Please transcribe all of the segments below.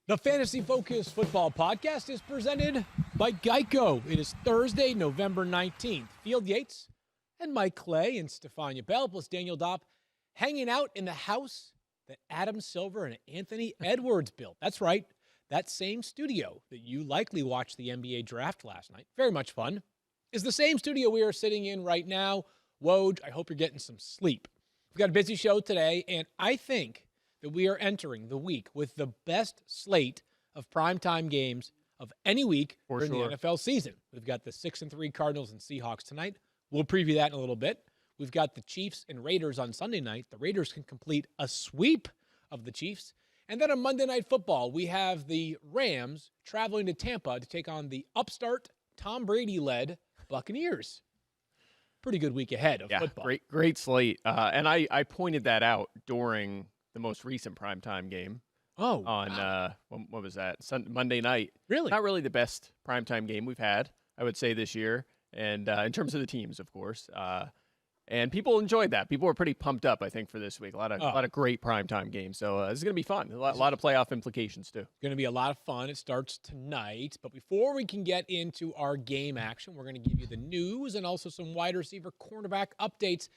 The Fantasy Focus Football Podcast is presented by Geico. It is Thursday, November 19th. Field Yates and Mike Clay and Stephania Bell plus Daniel Dopp hanging out in the house that Adam Silver and Anthony Edwards built. That's right, that same studio that you likely watched the NBA draft last night. Very much fun. Is the same studio we are sitting in right now. Woj, I hope you're getting some sleep. We've got a busy show today, and I think that we are entering the week with the best slate of primetime games of any week during the NFL season. We've got the 6-3 Cardinals and Seahawks tonight. We'll preview that in a little bit. We've got the Chiefs and Raiders on Sunday night. The Raiders can complete a sweep of the Chiefs. And then on Monday Night Football, we have the Rams traveling to Tampa to take on the upstart Tom Brady-led Buccaneers. Pretty good week ahead of football. Great slate. And I pointed that out during the most recent primetime game. What was that? Monday night. Really? Not really the best primetime game we've had, I would say, this year. And in terms of the teams, of course. And people enjoyed that. People were pretty pumped up, I think, for this week. A lot of great primetime games. So this is going to be fun. A lot of playoff implications, too. Going to be a lot of fun. It starts tonight. But before we can get into our game action, we're going to give you the news and also some wide receiver cornerback updates.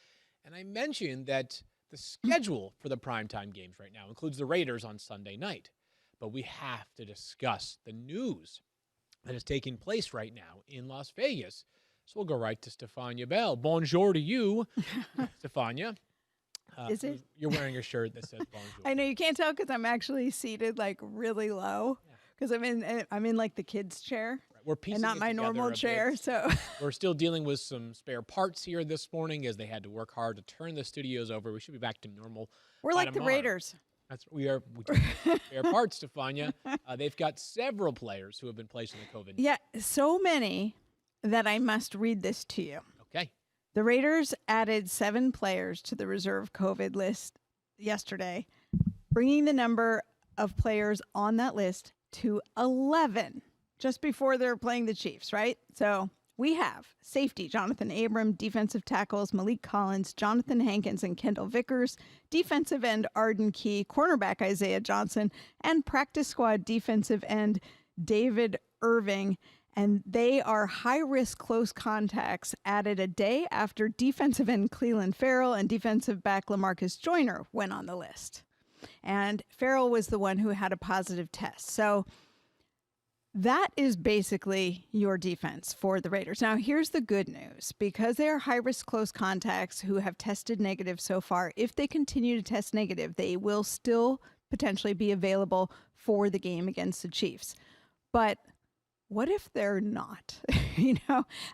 And I mentioned that the schedule for the primetime games right now includes the Raiders on Sunday night. But we have to discuss the news that is taking place right now in Las Vegas. So we'll go right to Stephania Bell. Bonjour to you, Stephania. Is it? You're wearing a shirt that says bonjour. I know you can't tell because I'm actually seated like really low because I'm in like the kids' chair. We're piecing and not my normal chair. So we're still dealing with some spare parts here this morning as they had to work hard to turn the studios over. We should be back to normal. We're like tomorrow. The Raiders. We spare parts, Stephania. They've got several players who have been placed in the COVID. Yeah, so many that I must read this to you. Okay. The Raiders added 7 players to the reserve COVID list yesterday, bringing the number of players on that list to 11 just before they're playing the Chiefs, right? So we have safety Jonathan Abram, defensive tackles Malik Collins, Jonathan Hankins, and Kendall Vickers, defensive end Arden Key, cornerback Isaiah Johnson, and practice squad defensive end David Irving. And they are high-risk close contacts added a day after defensive end Cleveland Farrell and defensive back LaMarcus Joyner went on the list. And Farrell was the one who had a positive test. So that is basically your defense for the Raiders. Now, here's the good news. Because they are high-risk close contacts who have tested negative so far, if they continue to test negative, they will still potentially be available for the game against the Chiefs. But what if they're not?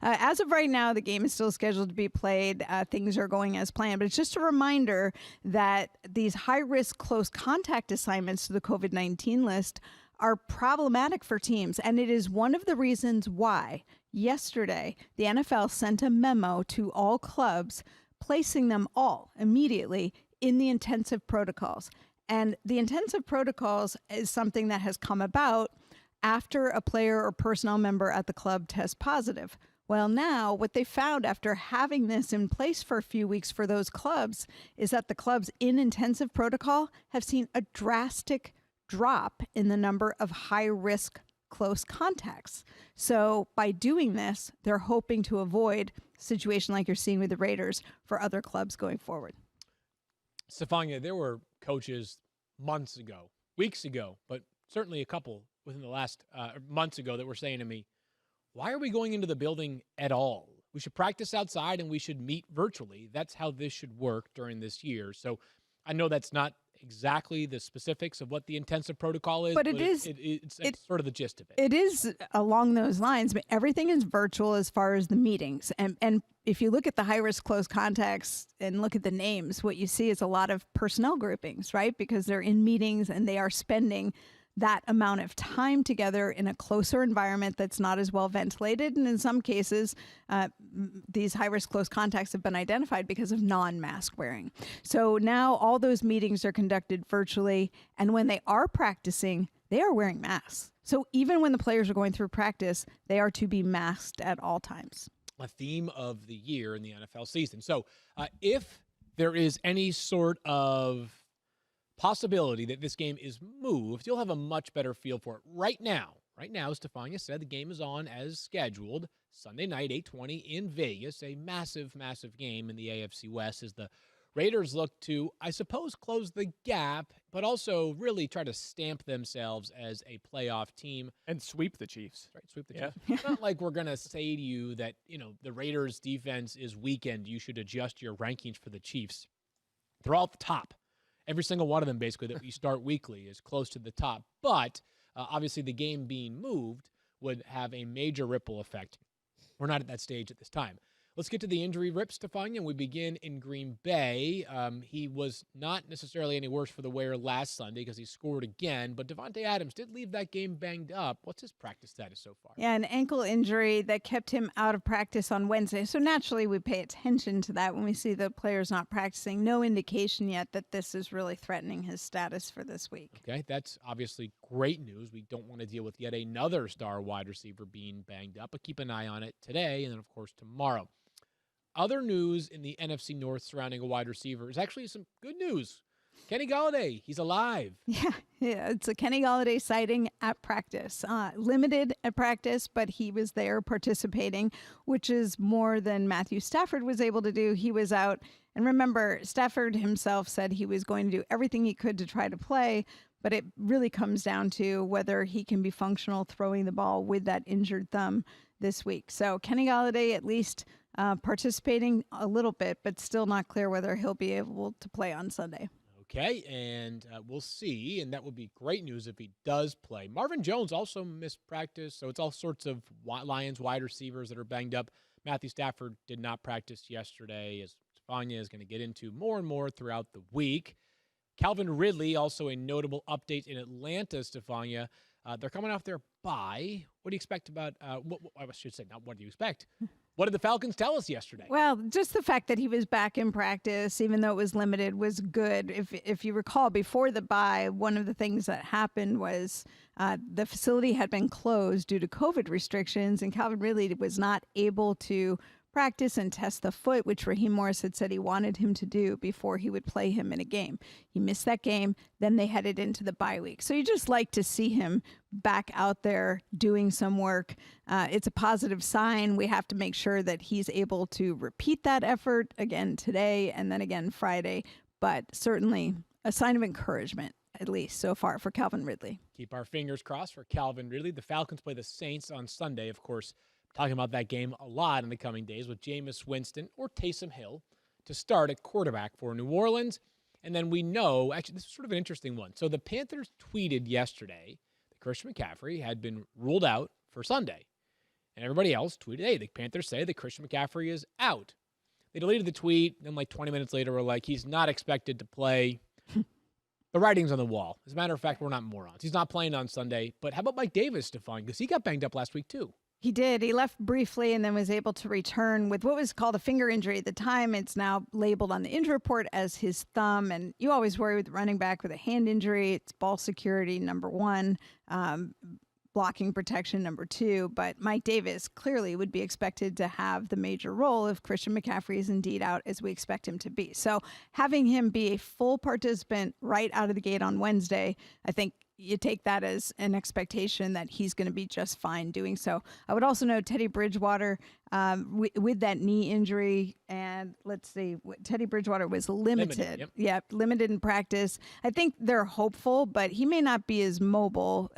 As of right now, the game is still scheduled to be played. Things are going as planned. But it's just a reminder that these high-risk close contact assignments to the COVID-19 list are problematic for teams. And it is one of the reasons why yesterday the NFL sent a memo to all clubs placing them all immediately in the intensive protocols. And the intensive protocols is something that has come about after a player or personnel member at the club tests positive. Well, now what they found after having this in place for a few weeks for those clubs is that the clubs in intensive protocol have seen a drastic drop in the number of high-risk close contacts. So by doing this, they're hoping to avoid a situation like you're seeing with the Raiders for other clubs going forward. Stephania, there were coaches months ago, weeks ago, but certainly a couple within the last months ago that were saying to me, why are we going into the building at all? We should practice outside and we should meet virtually. That's how this should work during this year. So I know that's not exactly the specifics of what the intensive protocol is, but it's sort of the gist of it. It is along those lines, but everything is virtual as far as the meetings. And if you look at the high-risk close contacts and look at the names, what you see is a lot of personnel groupings, right? Because they're in meetings and they are spending that amount of time together in a closer environment that's not as well ventilated. And in some cases, these high-risk close contacts have been identified because of non-mask wearing. So now all those meetings are conducted virtually. And when they are practicing, they are wearing masks. So even when the players are going through practice, they are to be masked at all times. A theme of the year in the NFL season. So if there is any sort of possibility that this game is moved, you'll have a much better feel for it. Right now, Stephania said the game is on as scheduled. Sunday night, 8:20 in Vegas, a massive, massive game in the AFC West as the Raiders look to, I suppose, close the gap, but also really try to stamp themselves as a playoff team. And sweep the Chiefs. Right, sweep the Chiefs. It's not like we're going to say to you that, the Raiders defense is weakened. You should adjust your rankings for the Chiefs. They're all at the top. Every single one of them, basically, that we start weekly is close to the top. But obviously the game being moved would have a major ripple effect. We're not at that stage at this time. Let's get to the injury rip, Stephania, and we begin in Green Bay. He was not necessarily any worse for the wear last Sunday because he scored again, but Devontae Adams did leave that game banged up. What's his practice status so far? Yeah, an ankle injury that kept him out of practice on Wednesday. So naturally, we pay attention to that when we see the players not practicing. No indication yet that this is really threatening his status for this week. Okay, that's obviously great news. We don't want to deal with yet another star wide receiver being banged up, but keep an eye on it today and then, of course, tomorrow. Other news in the NFC North surrounding a wide receiver is actually some good news. Kenny Golladay, he's alive. Yeah, it's a Kenny Golladay sighting at practice. Limited at practice, but he was there participating, which is more than Matthew Stafford was able to do. He was out. And remember, Stafford himself said he was going to do everything he could to try to play, but it really comes down to whether he can be functional throwing the ball with that injured thumb this week. So Kenny Golladay at least participating a little bit, but still not clear whether he'll be able to play on Sunday. Okay, and we'll see, and that would be great news if he does play. Marvin Jones also missed practice, so it's all sorts of Lions wide receivers that are banged up. Matthew Stafford did not practice yesterday, as Stephania is going to get into more and more throughout the week. Calvin Ridley, also a notable update in Atlanta, Stephania. They're coming off their bye. What do you expect about I should say, not what do you expect? What did the Falcons tell us yesterday? Well, just the fact that he was back in practice, even though it was limited, was good. If you recall, before the bye, one of the things that happened was the facility had been closed due to COVID restrictions, and Calvin Ridley was not able to practice and test the foot, which Raheem Morris had said he wanted him to do before he would play him in a game. He missed that game. Then they headed into the bye week. So you just like to see him back out there doing some work. It's a positive sign. We have to make sure that he's able to repeat that effort again today and then again Friday. But certainly a sign of encouragement, at least so far, for Calvin Ridley. Keep our fingers crossed for Calvin Ridley. The Falcons play the Saints on Sunday, of course. Talking about that game a lot in the coming days with Jameis Winston or Taysom Hill to start at quarterback for New Orleans. And then we know, actually, this is sort of an interesting one. So the Panthers tweeted yesterday that Christian McCaffrey had been ruled out for Sunday. And everybody else tweeted, hey, the Panthers say that Christian McCaffrey is out. They deleted the tweet. Then like 20 minutes later, were like, he's not expected to play. The writing's on the wall. As a matter of fact, we're not morons. He's not playing on Sunday. But how about Mike Davis, Stephania? Because he got banged up last week, too. He did. He left briefly and then was able to return with what was called a finger injury at the time. It's now labeled on the injury report as his thumb. And you always worry with running back with a hand injury. It's ball security, number one. blocking protection number 2, but Mike Davis clearly would be expected to have the major role if Christian McCaffrey is indeed out as we expect him to be. So having him be a full participant right out of the gate on Wednesday, I think you take that as an expectation that he's going to be just fine doing so. I would also note Teddy Bridgewater with that knee injury, and let's see, Teddy Bridgewater was limited. Limited in practice. I think they're hopeful, but he may not be as mobile,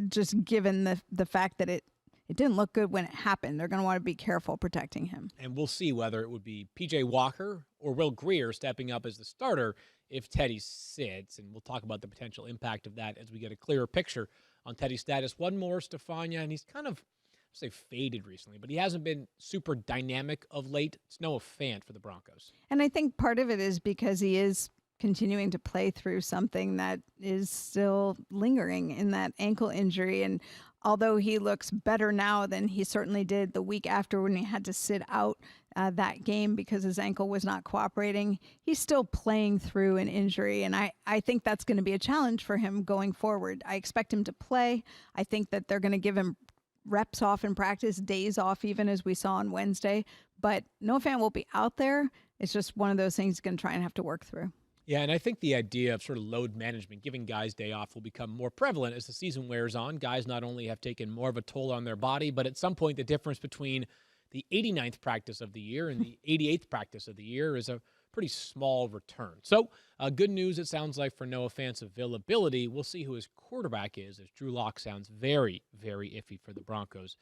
just given the fact that it didn't look good when it happened. They're going to want to be careful protecting him. And we'll see whether it would be P.J. Walker or Will Grier stepping up as the starter if Teddy sits. And we'll talk about the potential impact of that as we get a clearer picture on Teddy's status. One more, Stephania, and he's kind of, I'll say faded recently, but he hasn't been super dynamic of late. It's Noah Fant for the Broncos. And I think part of it is because he is continuing to play through something that is still lingering in that ankle injury. And although he looks better now than he certainly did the week after when he had to sit out that game because his ankle was not cooperating, he's still playing through an injury. And I think that's going to be a challenge for him going forward. I expect him to play. I think that they're going to give him reps off in practice, days off even, as we saw on Wednesday. But Noah Fant will be out there. It's just one of those things he's going to try and have to work through. Yeah, and I think the idea of sort of load management, giving guys day off, will become more prevalent as the season wears on. Guys not only have taken more of a toll on their body, but at some point the difference between the 89th practice of the year and the 88th practice of the year is a pretty small return. So good news, it sounds like, for Noah Fant's availability. We'll see who his quarterback is, as Drew Lock sounds very, very iffy for the Broncos.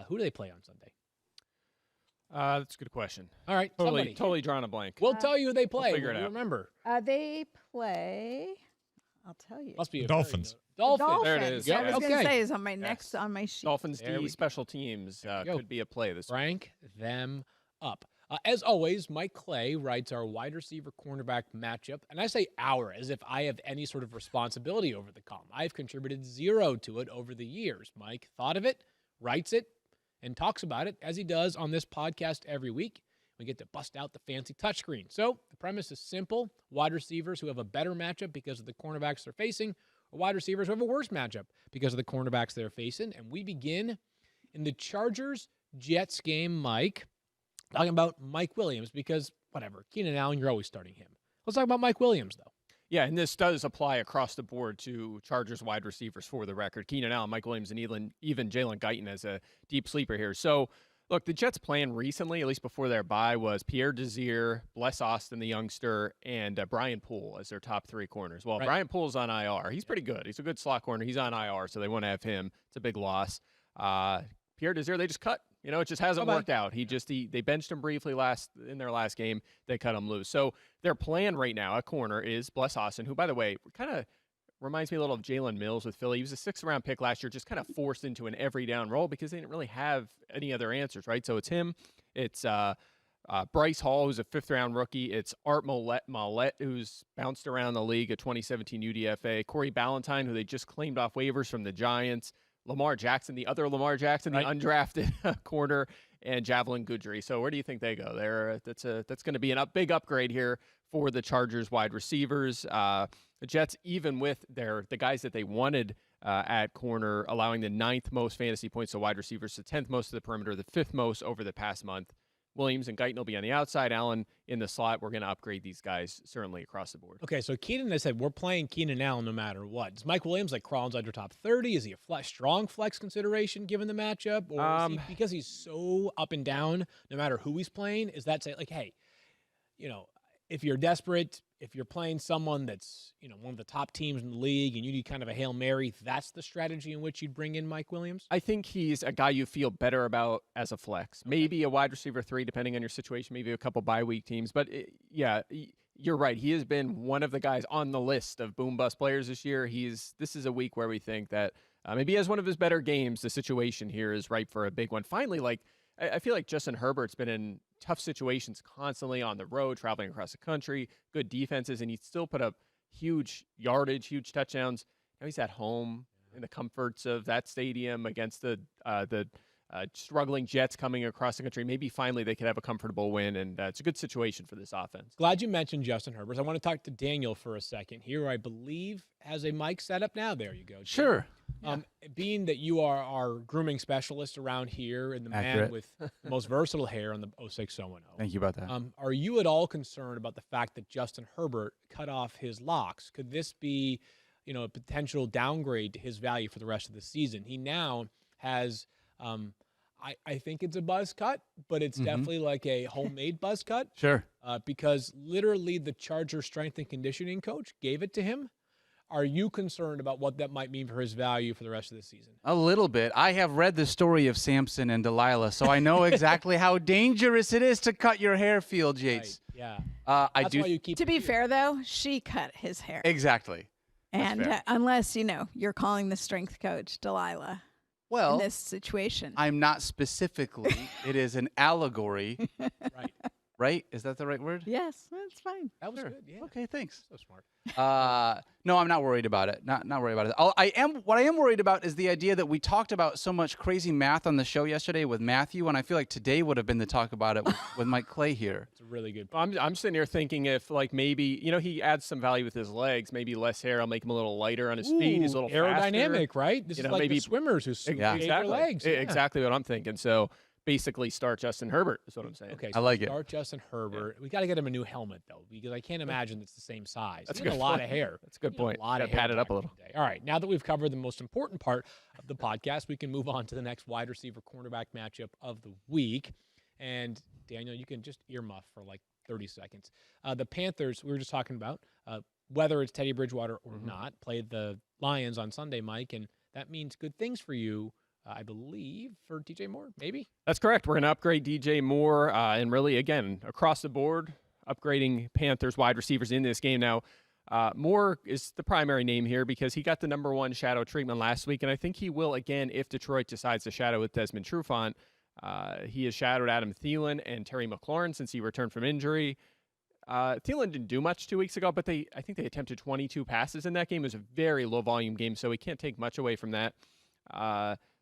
Who do they play on Sunday? That's a good question. All right, totally drawing a blank. We'll tell you who they play. We'll figure it out. Remember. They play, I'll tell you. Must be Dolphins. Dolphins. There it is. I was going to Okay. say is on my next on my sheet. Dolphins D special teams could be a play this week. Rank them up. As always, Mike Clay writes our wide receiver cornerback matchup, and I say our as if I have any sort of responsibility over the column. I've contributed zero to it over the years. Mike thought of it, writes it, and talks about it, as he does on this podcast every week. We get to bust out the fancy touchscreen. So the premise is simple. Wide receivers who have a better matchup because of the cornerbacks they're facing, or wide receivers who have a worse matchup because of the cornerbacks they're facing. And we begin in the Chargers-Jets game, Mike, talking about Mike Williams, because whatever, Keenan Allen, you're always starting him. Let's talk about Mike Williams, though. Yeah, and this does apply across the board to Chargers wide receivers for the record. Keenan Allen, Mike Williams, and even Jalen Guyton as a deep sleeper here. So, look, the Jets' plan recently, at least before their bye, was Pierre Desir, Bless Austin, the youngster, and Brian Poole as their top 3 corners. Well, right. Brian Poole's on IR. He's pretty good. He's a good slot corner. He's on IR, so they want to have him. It's a big loss. Pierre Desir, they just cut. You know, it just hasn't worked out. They benched him briefly in their last game. They cut him loose. So their plan right now at corner is Bless Austin, who, by the way, kind of reminds me a little of Jalen Mills with Philly. He was a 6th-round pick last year, just kind of forced into an every down role because they didn't really have any other answers, right? So it's him. It's Bryce Hall, who's a 5th-round rookie. It's Art Mollett, who's bounced around the league, a 2017 UDFA. Corey Ballantyne, who they just claimed off waivers from the Giants. Lamar Jackson, the other Lamar Jackson, the undrafted corner, and Javelin Goodry. So where do you think they go? That's going to be a big upgrade here for the Chargers wide receivers. The Jets, even with the guys that they wanted at corner, allowing the 9th most fantasy points to wide receivers, the 10th most to the perimeter, the 5th most over the past month. Williams and Guyton will be on the outside. Allen in the slot. We're going to upgrade these guys certainly across the board. Okay, so Keenan, I said we're playing Keenan Allen no matter what. Does Mike Williams crawl inside your top 30? Is he a strong flex consideration given the matchup? Or is he, because he's so up and down no matter who he's playing, is that say, hey, if you're desperate, if you're playing someone that's, one of the top teams in the league and you need kind of a Hail Mary, that's the strategy in which you'd bring in Mike Williams? I think he's a guy you feel better about as a flex. Okay. Maybe a wide receiver 3, depending on your situation, maybe a couple bye week teams. But you're right. He has been one of the guys on the list of boom bust players this year. This is a week where we think that maybe he has one of his better games. The situation here is ripe for a big one. Finally, I feel like Justin Herbert's been in tough situations constantly on the road, traveling across the country, good defenses, and he still put up huge yardage, huge touchdowns. Now he's at home in the comforts of that stadium against the struggling Jets coming across the country. Maybe finally they could have a comfortable win, and it's a good situation for this offense. Glad you mentioned Justin Herbert. I want to talk to Daniel for a second here, who I believe has a mic set up now. There you go. Sure. Being that you are our grooming specialist around here and the Accurate. man with the most versatile hair on the 06010. Thank you about that. Are you at all concerned about the fact that Justin Herbert cut off his locks? Could this be, a potential downgrade to his value for the rest of the season? He now has, I think it's a buzz cut, but it's definitely like a homemade buzz cut. Sure. Because literally the Charger strength and conditioning coach gave it to him. Are you concerned about what that might mean for his value for the rest of the season? A little bit. I have read the story of Samson and Delilah, so I know exactly how dangerous it is to cut your hair, Field Yates. Right, yeah. That's why you keep To be fair, though, she cut his hair. Exactly. And unless, you're calling the strength coach Delilah Well, in this situation. I'm not specifically. It is an allegory. Right. Right? Is that the right word? Yes, that's fine. That was Sure. good. Yeah. Okay, thanks. So smart. No, I'm not worried about it. Not worried about it. What I am worried about is the idea that we talked about so much crazy math on the show yesterday with Matthew, and I feel like today would have been the talk about it with Mike Clay here. It's a really good. I'm sitting here thinking if maybe he adds some value with his legs, maybe less hair. I'll make him a little lighter on his feet. He's a little aerodynamic, faster. right? This is like maybe the swimmers who their legs. Yeah. Exactly what I'm thinking. So basically, start Justin Herbert is what I'm saying. Okay, I like it. Start Justin Herbert. We got to get him a new helmet though, because I can't imagine it's the same size. That's He had a a good lot point. of hair. That's a good point. A lot of Gotta hair pad it up back a in little. the day. All right, now that we've covered the most important part of the podcast, we can move on to the next wide receiver cornerback matchup of the week. And Daniel, you can just earmuff for like 30 seconds. The Panthers, we were just talking about, whether it's Teddy Bridgewater or not, played the Lions on Sunday, Mike, and that means good things for you. I believe, for DJ Moore, maybe? That's correct. We're going to upgrade DJ Moore, and really, again, across the board, upgrading Panthers wide receivers in this game. Now, Moore is the primary name here because he got the number one shadow treatment last week, and I think he will again if Detroit decides to shadow with Desmond Trufant. He has shadowed Adam Thielen and Terry McLaurin since he returned from injury. Thielen didn't do much 2 weeks ago, but I think they attempted 22 passes in that game. It was a very low-volume game, so we can't take much away from that.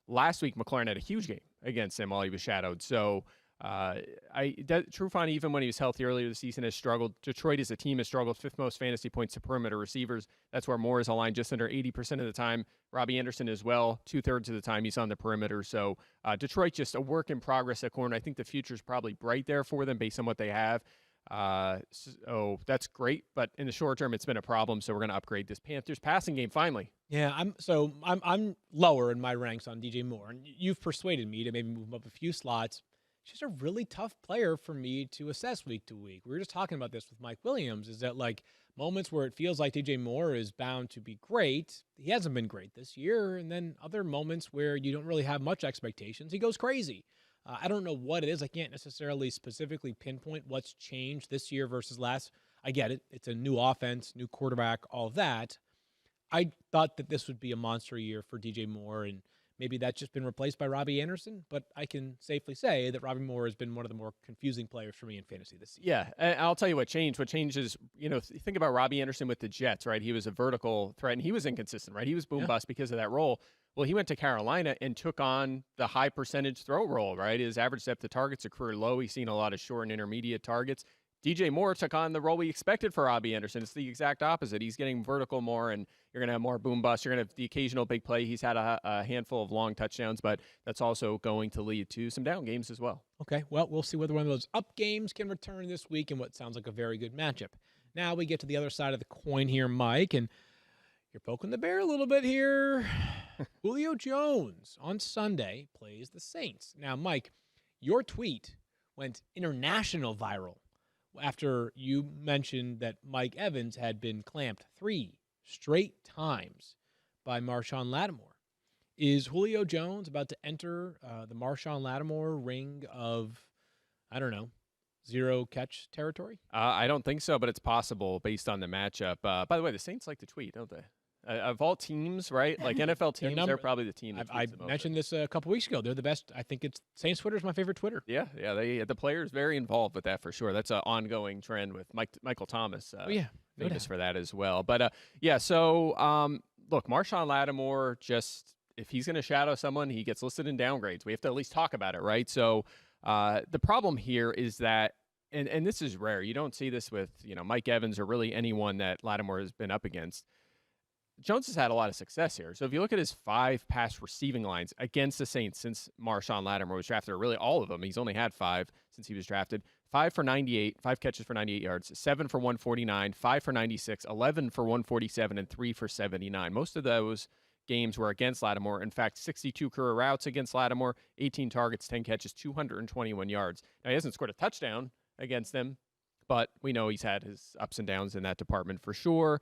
Last week, McLaurin had a huge game against him while he was shadowed. So Trufant, even when he was healthy earlier this season, has struggled. Detroit as a team has struggled, fifth most fantasy points to perimeter receivers. That's where Moore is aligned just under 80% of the time. Robbie Anderson as well, 2/3 of the time he's on the perimeter. So Detroit just a work in progress at corner. I think the future is probably bright there for them based on what they have. So that's great, but in the short term, it's been a problem. So we're going to upgrade this Panthers passing game finally. Yeah, I'm lower in my ranks on DJ Moore, and you've persuaded me to maybe move him up a few slots. He's just a really tough player for me to assess week to week. We were just talking about this with Mike Williams, is that like moments where it feels like DJ Moore is bound to be great, he hasn't been great this year, and then other moments where you don't really have much expectations, he goes crazy. I don't know what it is. I can't necessarily specifically pinpoint what's changed this year versus last. I get it. It's a new offense, new quarterback, all of that. I thought that this would be a monster year for DJ Moore, and maybe that's just been replaced by Robbie Anderson, but I can safely say that Robbie Moore has been one of the more confusing players for me in fantasy this season. Yeah, and I'll tell you what changed. What changed is, think about Robbie Anderson with the Jets, right? He was a vertical threat, and he was inconsistent, right? He was boom-bust because of that role. Well, he went to Carolina and took on the high percentage throw role, right? His average depth of targets are career low. He's seen a lot of short and intermediate targets. DJ Moore took on the role we expected for Robbie Anderson. It's the exact opposite. He's getting vertical more, and you're going to have more boom bust. You're going to have the occasional big play. He's had a handful of long touchdowns, but that's also going to lead to some down games as well. Okay, well, we'll see whether one of those up games can return this week in what sounds like a very good matchup. Now we get to the other side of the coin here, Mike, and you're poking the bear a little bit here. Julio Jones on Sunday plays the Saints. Now, Mike, your tweet went international viral after you mentioned that Mike Evans had been clamped 3 straight times by Marshawn Lattimore. Is Julio Jones about to enter the Marshawn Lattimore ring of, I don't know, zero catch territory? I don't think so, but it's possible based on the matchup. By the way, the Saints like to tweet, don't they? Of all teams, right? Like NFL teams, they're probably the team that I mentioned this a couple weeks ago. They're the best. I think it's Saints Twitter is my favorite Twitter. Yeah. The players very involved with that for sure. That's an ongoing trend with Michael Thomas. Famous for that as well. But so look, Marshawn Lattimore, just if he's going to shadow someone, he gets listed in downgrades. We have to at least talk about it, right? So the problem here is that, and this is rare. You don't see this with Mike Evans or really anyone that Lattimore has been up against. Jones has had a lot of success here. So if you look at his 5 pass receiving lines against the Saints since Marshawn Lattimore was drafted, or really all of them, he's only had 5 since he was drafted. 5 for 98, 5 catches for 98 yards, 7 for 149, 5 for 96, 11 for 147, and 3 for 79. Most of those games were against Lattimore. In fact, 62 career routes against Lattimore, 18 targets, 10 catches, 221 yards. Now, he hasn't scored a touchdown against them, but we know he's had his ups and downs in that department for sure.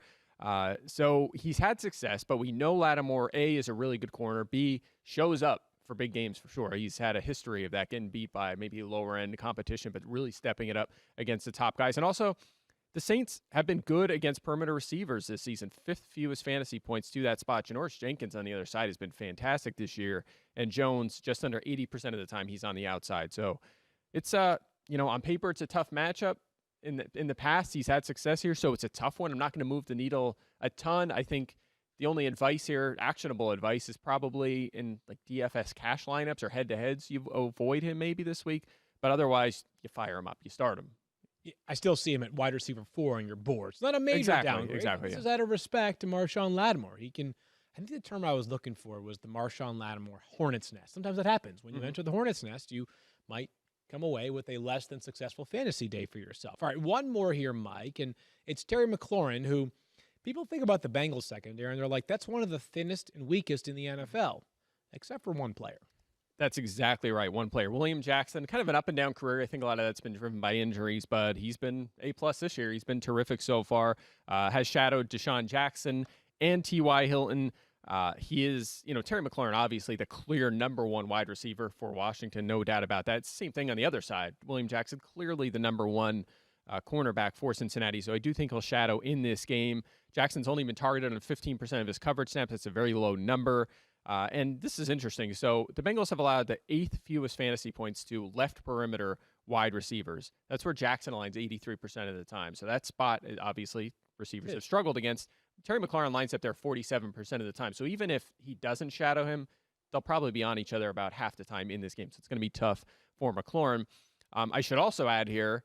So he's had success, but we know Lattimore, A, is a really good corner, B, shows up for big games for sure. He's had a history of that, getting beat by maybe lower end competition, but really stepping it up against the top guys. And also, the Saints have been good against perimeter receivers this season. 5th fewest fantasy points to that spot. Janoris Jenkins on the other side has been fantastic this year, and Jones just under 80% of the time he's on the outside. So it's on paper it's a tough matchup. In the past, he's had success here, so it's a tough one. I'm not going to move the needle a ton. I think the only advice here, actionable advice, is probably in like DFS cash lineups or head-to-heads. You avoid him maybe this week, but otherwise you fire him up, you start him. I still see him at wide receiver 4 on your board. It's not a major downgrade. Exactly. This is out of respect to Marshawn Lattimore. I think the term I was looking for was the Marshawn Lattimore hornet's nest. Sometimes that happens. When you enter the hornet's nest, you might come away with a less than successful fantasy day for yourself. All right, one more here, Mike, and it's Terry McLaurin, who people think about the Bengals secondary, and they're like, that's one of the thinnest and weakest in the NFL, except for one player. That's exactly right. One player, William Jackson, kind of an up-and-down career. I think a lot of that's been driven by injuries, but he's been A+ this year. He's been terrific so far. Has shadowed Deshaun Jackson and T.Y. Hilton. He is, Terry McLaurin, obviously the clear number 1 wide receiver for Washington, no doubt about that. Same thing on the other side. William Jackson, clearly the number 1 cornerback for Cincinnati, so I do think he'll shadow in this game. Jackson's only been targeted on 15% of his coverage snaps. That's a very low number. And this is interesting. So the Bengals have allowed the 8th fewest fantasy points to left perimeter wide receivers. That's where Jackson aligns 83% of the time. So that spot, obviously, receivers have struggled against. Terry McLaurin lines up there 47% of the time. So even if he doesn't shadow him, they'll probably be on each other about half the time in this game. So it's going to be tough for McLaurin. I should also add here,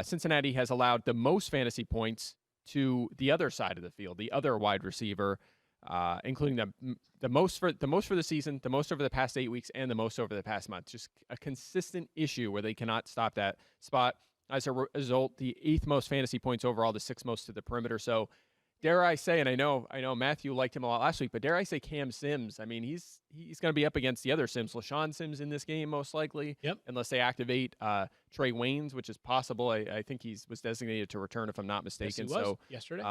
Cincinnati has allowed the most fantasy points to the other side of the field, the other wide receiver, including the most for the season, the most over the past 8 weeks, and the most over the past month. Just a consistent issue where they cannot stop that spot. As a result, the 8th most fantasy points overall, the 6th most to the perimeter. So dare I say, and I know Matthew liked him a lot last week, but dare I say Cam Sims? I mean, he's going to be up against the other Sims, LaShawn Sims in this game most likely. Yep. Unless they activate Trey Waynes, which is possible. I think he was designated to return if I'm not mistaken. Yes, he was yesterday.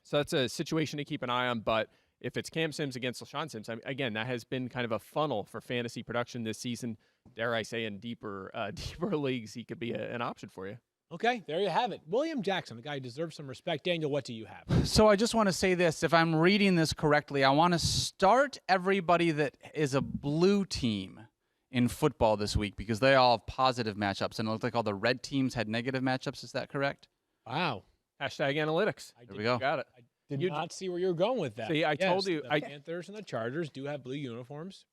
So that's a situation to keep an eye on. But if it's Cam Sims against LaShawn Sims, again, that has been kind of a funnel for fantasy production this season. Dare I say, in deeper leagues, he could be an option for you. Okay, there you have it. William Jackson, the guy who deserves some respect. Daniel, what do you have? So I just want to say this. If I'm reading this correctly, I want to start everybody that is a blue team in football this week because they all have positive matchups. And it looked like all the red teams had negative matchups. Is that correct? Wow. Hashtag analytics. There we go. Got it. I did not see where you were going with that. See, I told you. The Panthers and the Chargers do have blue uniforms.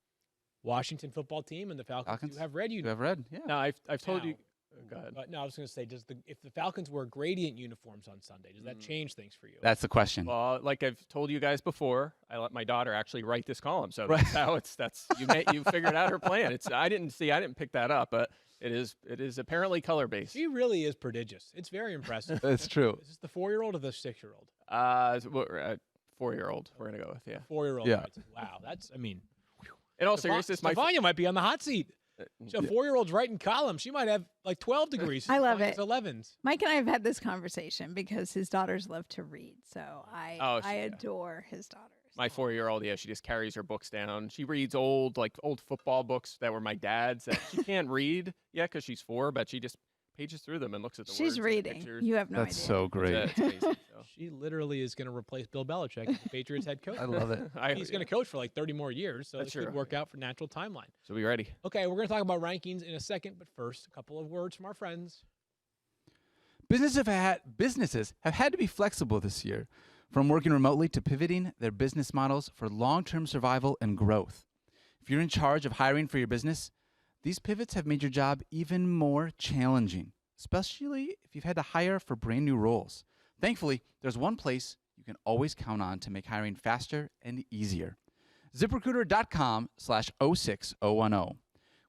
Washington football team and the Falcons do have red uniforms. You have red, yeah. No, I've told you. Go ahead. No, I was going to say, if the Falcons wear gradient uniforms on Sunday, does that change things for you? That's the question. Well, like I've told you guys before, I let my daughter actually write this column, so that's how you figured out her plan. I didn't pick that up, but it is apparently color based. She really is prodigious. It's very impressive. That's true. Is this the 4-year-old or the 6-year-old? 4-year-old. We're gonna go with 4-year-old. Yeah. Wow, that's In all seriousness, Stephania might be on the hot seat. So a 4-year-old's writing columns. She might have like 12 degrees. I love it. 11s. Mike and I have had this conversation because his daughters love to read. So I adore his daughters. My 4-year-old, she just carries her books down. She reads old football books that were my dad's that she can't read yet because she's 4, but she just pages through them and looks at the words. She's and reading. pictures. You have no idea. That's so great. It's amazing, so. She literally is going to replace Bill Belichick as the Patriots head coach. I love it. He's going to coach for like 30 more years, so That's it could true. work out for natural timeline. So be ready. Okay, we're going to talk about rankings in a second, but first, a couple of words from our friends. Businesses have had to be flexible this year, from working remotely to pivoting their business models for long-term survival and growth. If you're in charge of hiring for your business, these pivots have made your job even more challenging, especially if you've had to hire for brand new roles. Thankfully, there's one place you can always count on to make hiring faster and easier. ZipRecruiter.com/06010.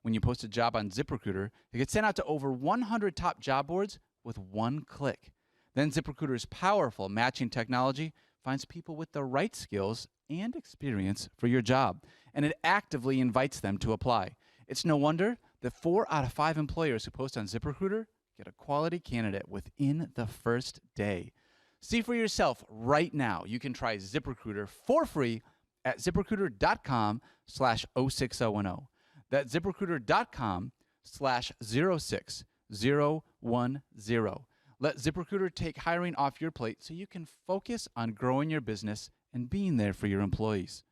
When you post a job on ZipRecruiter, it gets sent out to over 100 top job boards with one click. Then ZipRecruiter's powerful matching technology finds people with the right skills and experience for your job, and it actively invites them to apply. It's no wonder that 4 out of 5 employers who post on ZipRecruiter get a quality candidate within the first day. See for yourself right now. You can try ZipRecruiter for free at ZipRecruiter.com/06010. That's ZipRecruiter.com/06010. Let ZipRecruiter take hiring off your plate so you can focus on growing your business and being there for your employees.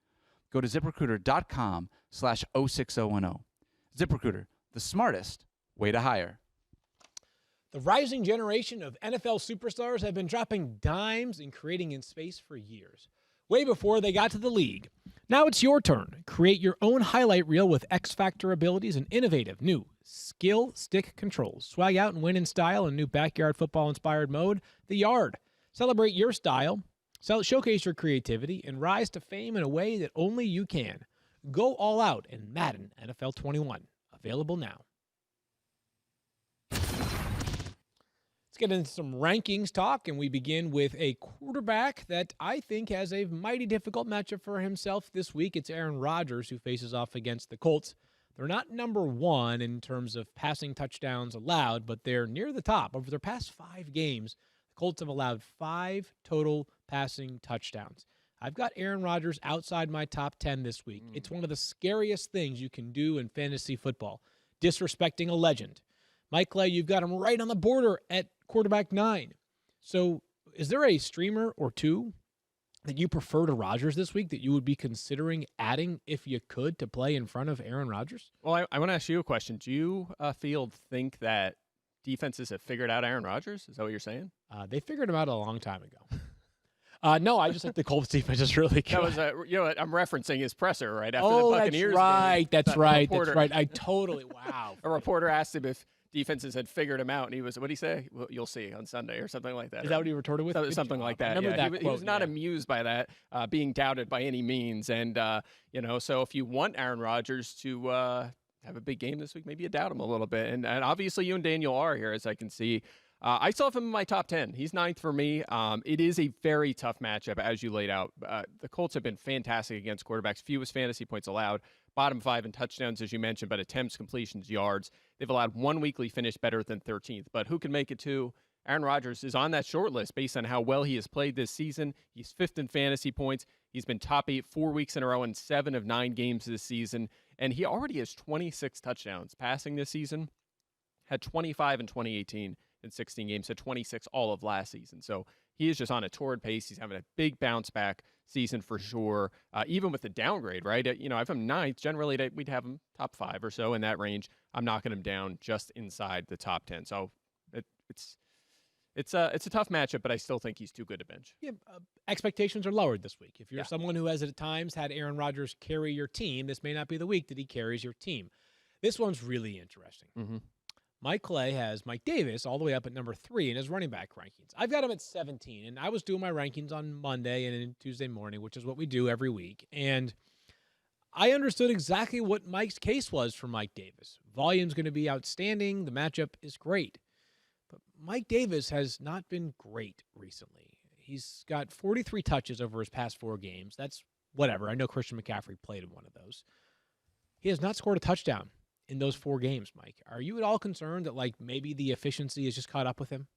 Go to ZipRecruiter.com/06010. ZipRecruiter, the smartest way to hire. The rising generation of NFL superstars have been dropping dimes and creating in space for years, way before they got to the league. Now it's your turn. Create your own highlight reel with X Factor abilities and innovative new skill stick controls. Swag out and win in style in new backyard football-inspired mode, The Yard. Celebrate your style, showcase your creativity, and rise to fame in a way that only you can. Go all out in Madden NFL 21. Available now. Let's get into some rankings talk, and we begin with a quarterback that I think has a mighty difficult matchup for himself this week. It's Aaron Rodgers, who faces off against the Colts. They're not number one in terms of passing touchdowns allowed, but they're near the top. Over their past 5 games, the Colts have allowed 5 total passing touchdowns. I've got Aaron Rodgers outside my top 10 this week. It's one of the scariest things you can do in fantasy football, disrespecting a legend. Mike Clay, you've got him right on the border at quarterback 9. So is there a streamer or two that you prefer to Rodgers this week that you would be considering adding if you could to play in front of Aaron Rodgers? Well, I want to ask you a question. Do you, Field, think that defenses have figured out Aaron Rodgers? Is that what you're saying? They figured him out a long time ago. No, I just think the Colts defense is really good. That was, I'm referencing his presser right after the Buccaneers that's game. That's right. I totally, wow. A reporter asked him if defenses had figured him out, and he was, what did he say? Well, you'll see on Sunday or something like that. Is that what he retorted with? Something like that. I remember that he was not amused by that, being doubted by any means. And, so if you want Aaron Rodgers to have a big game this week, maybe you doubt him a little bit. And obviously you and Daniel are here, as I can see. I still have him in my top 10. He's 9th for me. It is a very tough matchup, as you laid out. The Colts have been fantastic against quarterbacks. Fewest fantasy points allowed. Bottom 5 in touchdowns, as you mentioned, but attempts, completions, yards. They've allowed one weekly finish better than 13th. But who can make it to? Aaron Rodgers is on that short list based on how well he has played this season. He's 5th in fantasy points. He's been top 8 4 weeks in a row in 7 of 9 games this season. And he already has 26 touchdowns passing this season. Had 25 in 2018 in 16 games, had 26 all of last season. So he is just on a torrid pace. He's having a big bounce back season for sure. Even with the downgrade, right? I have him 9th. Generally, we'd have him top 5 or so in that range. I'm knocking him down just inside the top 10. So it's a tough matchup, but I still think he's too good to bench. Yeah, expectations are lowered this week. If you're someone who has at times had Aaron Rodgers carry your team, this may not be the week that he carries your team. This one's really interesting. Mm-hmm. Mike Clay has Mike Davis all the way up at number 3 in his running back rankings. I've got him at 17, and I was doing my rankings on Monday and Tuesday morning, which is what we do every week. And I understood exactly what Mike's case was for Mike Davis. Volume's going to be outstanding. The matchup is great. But Mike Davis has not been great recently. He's got 43 touches over his past 4 games. That's whatever. I know Christian McCaffrey played in one of those. He has not scored a touchdown in those 4 games, Mike. Are you at all concerned that maybe the efficiency has just caught up with him?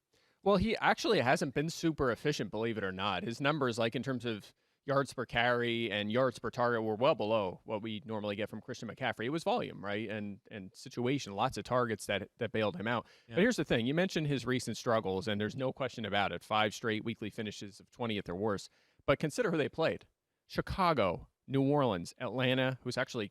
Well, he actually hasn't been super efficient, believe it or not. His numbers, in terms of yards per carry and yards per target, were well below what we normally get from Christian McCaffrey. It was volume, right? And situation, lots of targets that bailed him out. Yeah. But here's the thing. You mentioned his recent struggles, and there's no question about it. 5 straight weekly finishes of 20th or worse. But consider who they played. Chicago, New Orleans, Atlanta, who's actually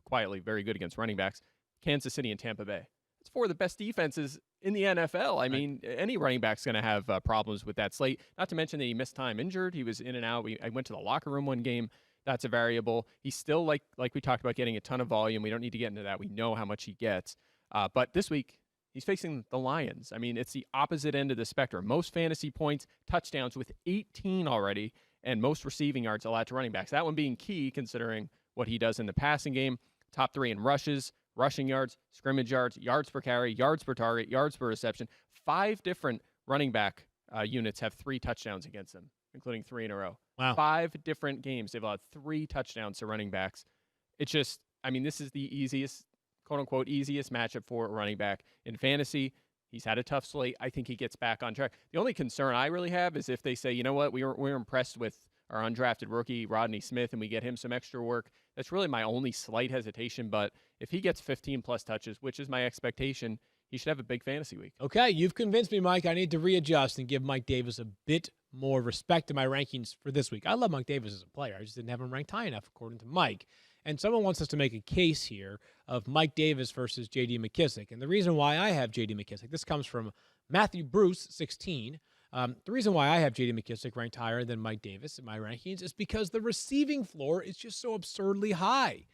quietly very good against running backs, Kansas City and Tampa Bay. It's 4 of the best defenses in the NFL. I mean, any running back's going to have problems with that slate. Not to mention that he missed time injured. He was in and out. I went to the locker room one game. That's a variable. He's still, like we talked about, getting a ton of volume. We don't need to get into that. We know how much he gets. But this week, He's facing the Lions. I mean, it's the opposite end of the spectrum. Most fantasy points, touchdowns with 18 already, and most receiving yards allowed to running backs. That one being key considering what he does in the passing game. Top 3 in rushes, rushing yards, scrimmage yards, yards per carry, yards per target, yards per reception. 5 different running back units have 3 touchdowns against them, including 3 in a row. Wow. 5 different games, they've allowed 3 touchdowns to running backs. It's just, I mean, this is the easiest, quote-unquote, easiest matchup for a running back in fantasy. He's had a tough slate. I think he gets back on track. The only concern I really have is if they say, you know what, we're impressed with our undrafted rookie, Rodney Smith, and we get him some extra work. That's really my only slight hesitation. But if he gets 15-plus touches, which is my expectation, he should have a big fantasy week. Okay, you've convinced me, Mike. I need to readjust and give Mike Davis a bit more respect in my rankings for this week. I love Mike Davis as a player. I just didn't have him ranked high enough, according to Mike. And someone wants us to make a case here of Mike Davis versus J.D. McKissick. And the reason why I have J.D. McKissick, this comes from Matthew Bruce, 16. The reason why I have J.D. McKissick ranked higher than Mike Davis in my rankings is because the receiving floor is just so absurdly high.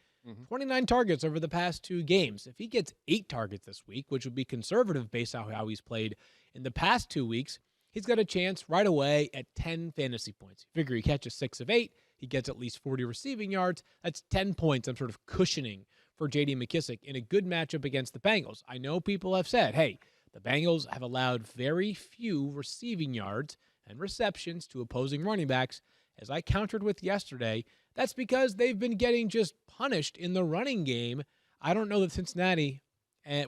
29 targets over the past 2 games. If he gets 8 targets this week, which would be conservative based on how he's played in the past 2 weeks, he's got a chance right away at 10 fantasy points. Figure he catches 6 of 8, he gets at least 40 receiving yards. That's 10 points I'm sort of cushioning for J.D. McKissick in a good matchup against the Bengals. I know people have said, hey, the Bengals have allowed very few receiving yards and receptions to opposing running backs. As I countered with yesterday, that's because they've been getting just punished in the running game. I don't know that Cincinnati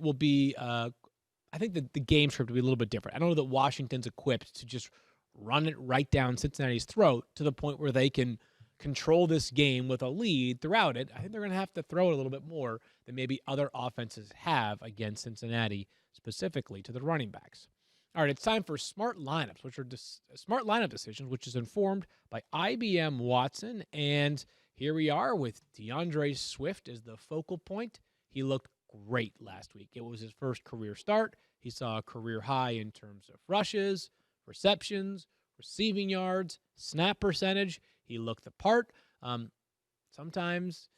will be I think that the game script will be a little bit different. I don't know that Washington's equipped to just run it right down Cincinnati's throat to the point where they can control this game with a lead throughout it. I think they're going to have to throw it a little bit more than maybe other offenses have against Cincinnati, specifically to the running backs. All right, it's time for smart lineups, which are smart lineup decisions, which is informed by IBM Watson. And here we are with DeAndre Swift as the focal point. He looked great last week. It was his first career start. He saw a career high in terms of rushes, receptions, receiving yards, snap percentage. He looked the part. Sometimes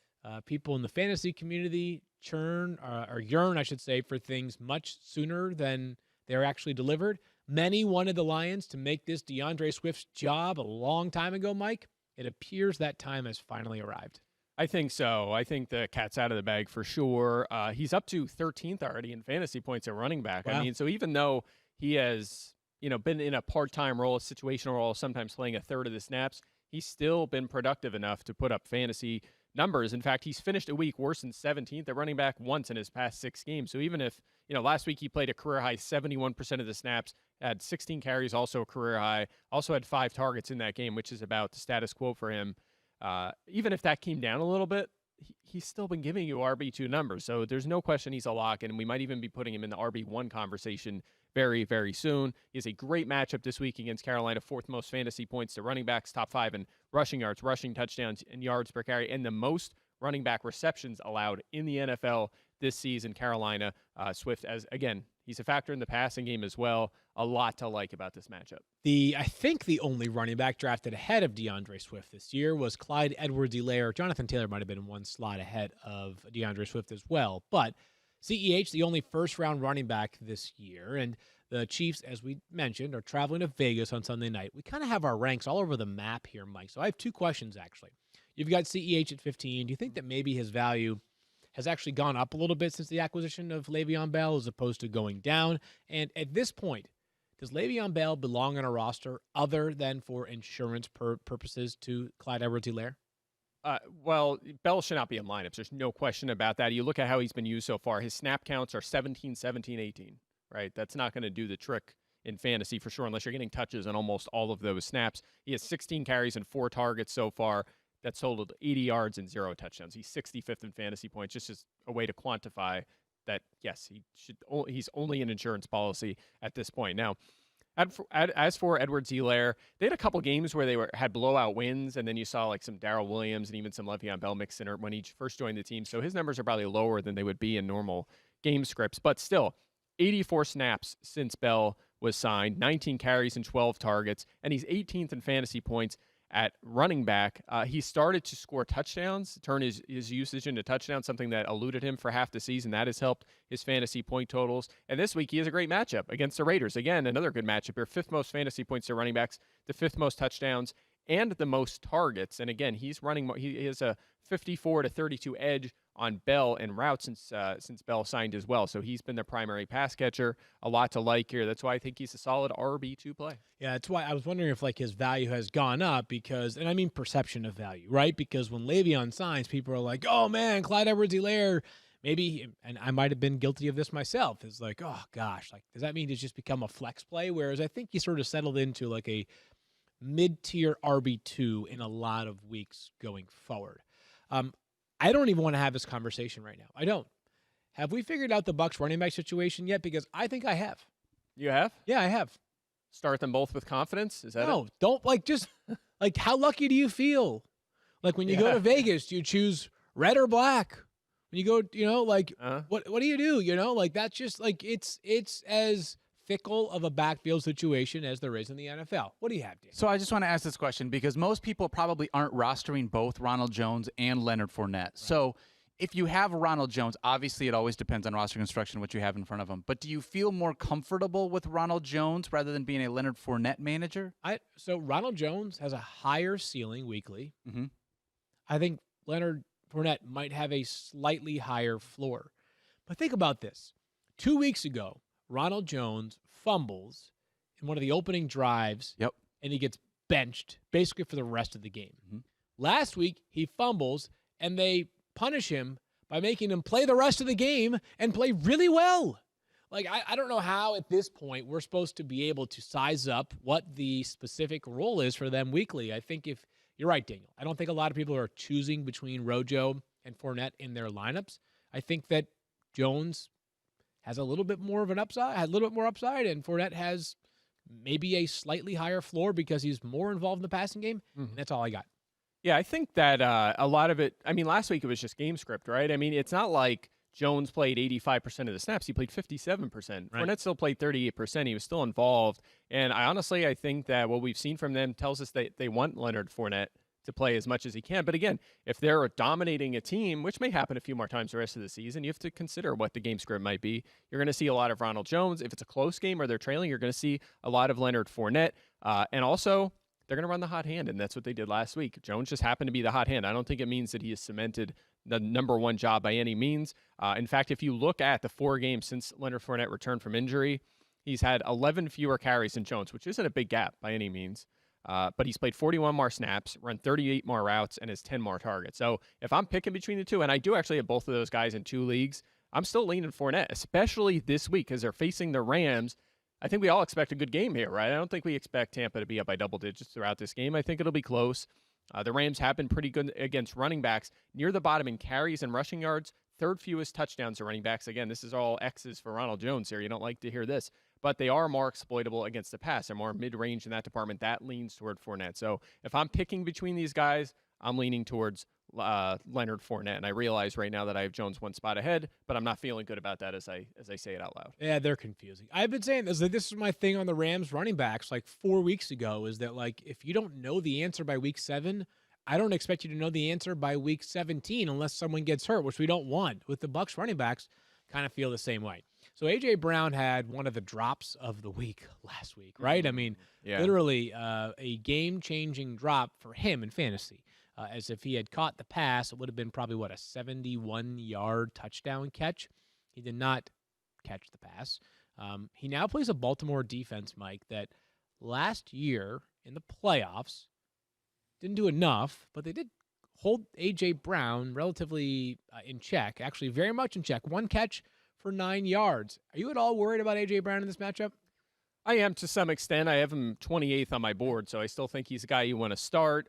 people in the fantasy community yearn, I should say, for things much sooner than they're actually delivered. Many wanted the Lions to make this DeAndre Swift's job a long time ago, Mike. It appears that time has finally arrived. I think so. I think the cat's out of the bag for sure. He's up to 13th already in fantasy points at running back. Wow. I mean, so even though he has, been in a part-time role, a situational role, sometimes playing a third of the snaps, he's still been productive enough to put up fantasy numbers. In fact, he's finished a week worse than 17th at running back once in his past 6 games. So even if, last week he played a career high 71% of the snaps, had 16 carries, also a career high, also had 5 targets in that game, which is about the status quo for him. Even if that came down a little bit, he's still been giving you RB2 numbers. So there's no question he's a lock, and we might even be putting him in the RB1 conversation very, very soon. He has a great matchup this week against Carolina, 4th most fantasy points to running backs, top 5 in rushing yards, rushing touchdowns, and yards per carry, and the most running back receptions allowed in the NFL this season. Carolina, Swift, as again, he's a factor in the passing game as well. A lot to like about this matchup. I think the only running back drafted ahead of DeAndre Swift this year was Clyde Edwards-Helaire. Jonathan Taylor might have been 1 slot ahead of DeAndre Swift as well. But CEH, the only first-round running back this year, and the Chiefs, as we mentioned, are traveling to Vegas on Sunday night. We kind of have our ranks all over the map here, Mike. So I have 2 questions, actually. You've got CEH at 15. Do you think that maybe his value has actually gone up a little bit since the acquisition of Le'Veon Bell as opposed to going down? And at this point, does Le'Veon Bell belong on a roster other than for insurance purposes to Clyde Edwards-Helaire? Well, Bell should not be in lineups. There's no question about that. You look at how he's been used so far. His snap counts are 17, 17, 18, right? That's not going to do the trick in fantasy for sure unless you're getting touches on almost all of those snaps. He has 16 carries and 4 targets so far. That's totaled 80 yards and 0 touchdowns. He's 65th in fantasy points, just as a way to quantify that, yes, he's only an insurance policy at this point. Now, as for Edwards-Helaire, they had a couple games where they had blowout wins, and then you saw like some Darrell Williams and even some Le'Veon Bell mixed in when he first joined the team. So his numbers are probably lower than they would be in normal game scripts. But still, 84 snaps since Bell was signed, 19 carries and 12 targets, and he's 18th in fantasy points at running back. He started to score touchdowns, turn his usage into touchdowns, something that eluded him for half the season. That has helped his fantasy point totals. And this week, he has a great matchup against the Raiders. Again, another good matchup here. 5th most fantasy points to running backs, the 5th most touchdowns, and the most targets. And again, he has a 54-32 edge on Bell and routes since Bell signed as well. So he's been the primary pass catcher. A lot to like here. That's why I think he's a solid RB2 play. Yeah, that's why I was wondering if like his value has gone up because, and I mean perception of value, right? Because when Le'Veon signs, people are like, oh man, Clyde Edwards-Helaire, maybe, and I might have been guilty of this myself, is like, oh gosh, like does that mean he's just become a flex play? Whereas I think he sort of settled into like a mid-tier RB2 in a lot of weeks going forward. I don't even want to have this conversation right now. I don't. Have we figured out the Bucs running back situation yet? Because I think I have. You have? Yeah, I have. Start them both with confidence? Is that No, don't just how lucky do you feel? Like when you go to Vegas, do you choose red or black? When you go, what do you do? Like that's just like it's as fickle of a backfield situation as there is in the NFL. What do you have, Dan? So I just want to ask this question because most people probably aren't rostering both Ronald Jones and Leonard Fournette. Right. So if you have Ronald Jones, obviously it always depends on roster construction, what you have in front of him. But do you feel more comfortable with Ronald Jones rather than being a Leonard Fournette manager? So Ronald Jones has a higher ceiling weekly. Mm-hmm. I think Leonard Fournette might have a slightly higher floor. But think about this. 2 weeks ago, Ronald Jones fumbles in one of the opening drives, and he gets benched basically for the rest of the game. Mm-hmm. Last week, he fumbles, and they punish him by making him play the rest of the game and play really well. Like, I don't know how at this point we're supposed to be able to size up what the specific role is for them weekly. I think if you're right, Daniel, I don't think a lot of people are choosing between Rojo and Fournette in their lineups. I think that Jones has a little bit more of an upside, and Fournette has maybe a slightly higher floor because he's more involved in the passing game. And that's all I got. Yeah, I think that a lot of it, I mean, last week it was just game script, right? I mean, it's not like Jones played 85% of the snaps. He played 57%. Right. Fournette still played 38%. He was still involved. And I think that what we've seen from them tells us that they want Leonard Fournette to play as much as he can. But again, if they're dominating a team, which may happen a few more times the rest of the season, you have to consider what the game script might be. You're going to see a lot of Ronald Jones. If it's a close game or they're trailing, you're going to see a lot of Leonard Fournette. And also, they're going to run the hot hand, and that's what they did last week. Jones just happened to be the hot hand. I don't think it means that he has cemented the number one job by any means. In fact, if you look at the 4 games since Leonard Fournette returned from injury, he's had 11 fewer carries than Jones, which isn't a big gap by any means. But he's played 41 more snaps, run 38 more routes, and has 10 more targets. So if I'm picking between the two, and I do actually have both of those guys in 2 leagues, I'm still leaning Fournette, especially this week because they're facing the Rams. I think we all expect a good game here, right? I don't think we expect Tampa to be up by double digits throughout this game. I think it'll be close. The Rams have been pretty good against running backs, near the bottom in carries and rushing yards, 3rd fewest touchdowns to running backs. Again, this is all X's for Ronald Jones here. You don't like to hear this. But they are more exploitable against the pass. They're more mid-range in that department. That leans toward Fournette. So if I'm picking between these guys, I'm leaning towards Leonard Fournette. And I realize right now that I have Jones 1 spot ahead, but I'm not feeling good about that as I say it out loud. Yeah, they're confusing. I've been saying this. Like, this is my thing on the Rams running backs like 4 weeks ago is that, like, if you don't know the answer by week 7, I don't expect you to know the answer by week 17 unless someone gets hurt, which we don't want. With the Bucs running backs, kind of feel the same way. So A.J. Brown had one of the drops of the week last week, right? I mean, literally a game-changing drop for him in fantasy. As if he had caught the pass, it would have been probably, a 71-yard touchdown catch. He did not catch the pass. He now plays a Baltimore defense, Mike, that last year in the playoffs didn't do enough, but they did hold A.J. Brown relatively in check, actually very much in check. 1 catch for 9 yards. Are you at all worried about A.J. Brown in this matchup? I am to some extent. I have him 28th on my board, so I still think he's a guy you want to start.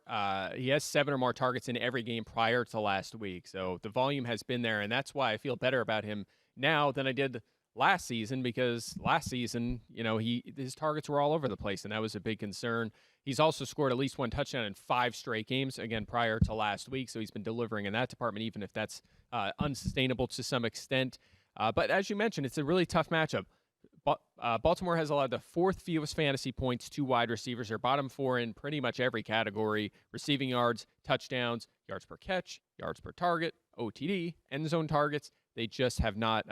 He has 7 or more targets in every game prior to last week, so the volume has been there, and that's why I feel better about him now than I did last season, because last season, his targets were all over the place, and that was a big concern. He's also scored at least 1 touchdown in 5 straight games, again, prior to last week, so he's been delivering in that department, even if that's unsustainable to some extent. But as you mentioned, it's a really tough matchup. Baltimore has allowed the 4th fewest fantasy points to wide receivers. They're bottom 4 in pretty much every category: receiving yards, touchdowns, yards per catch, yards per target, OTD, end zone targets. They just have not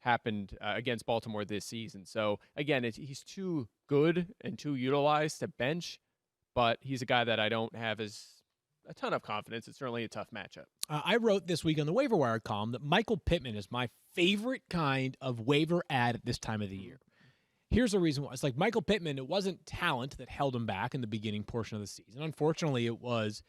happened against Baltimore this season. So, again, he's too good and too utilized to bench, but he's a guy that I don't have a ton of confidence. It's certainly a tough matchup. I wrote this week on the waiver wire column that Michael Pittman is my favorite kind of waiver ad at this time of the year. Here's the reason why. It's like Michael Pittman, it wasn't talent that held him back in the beginning portion of the season. Unfortunately, it was,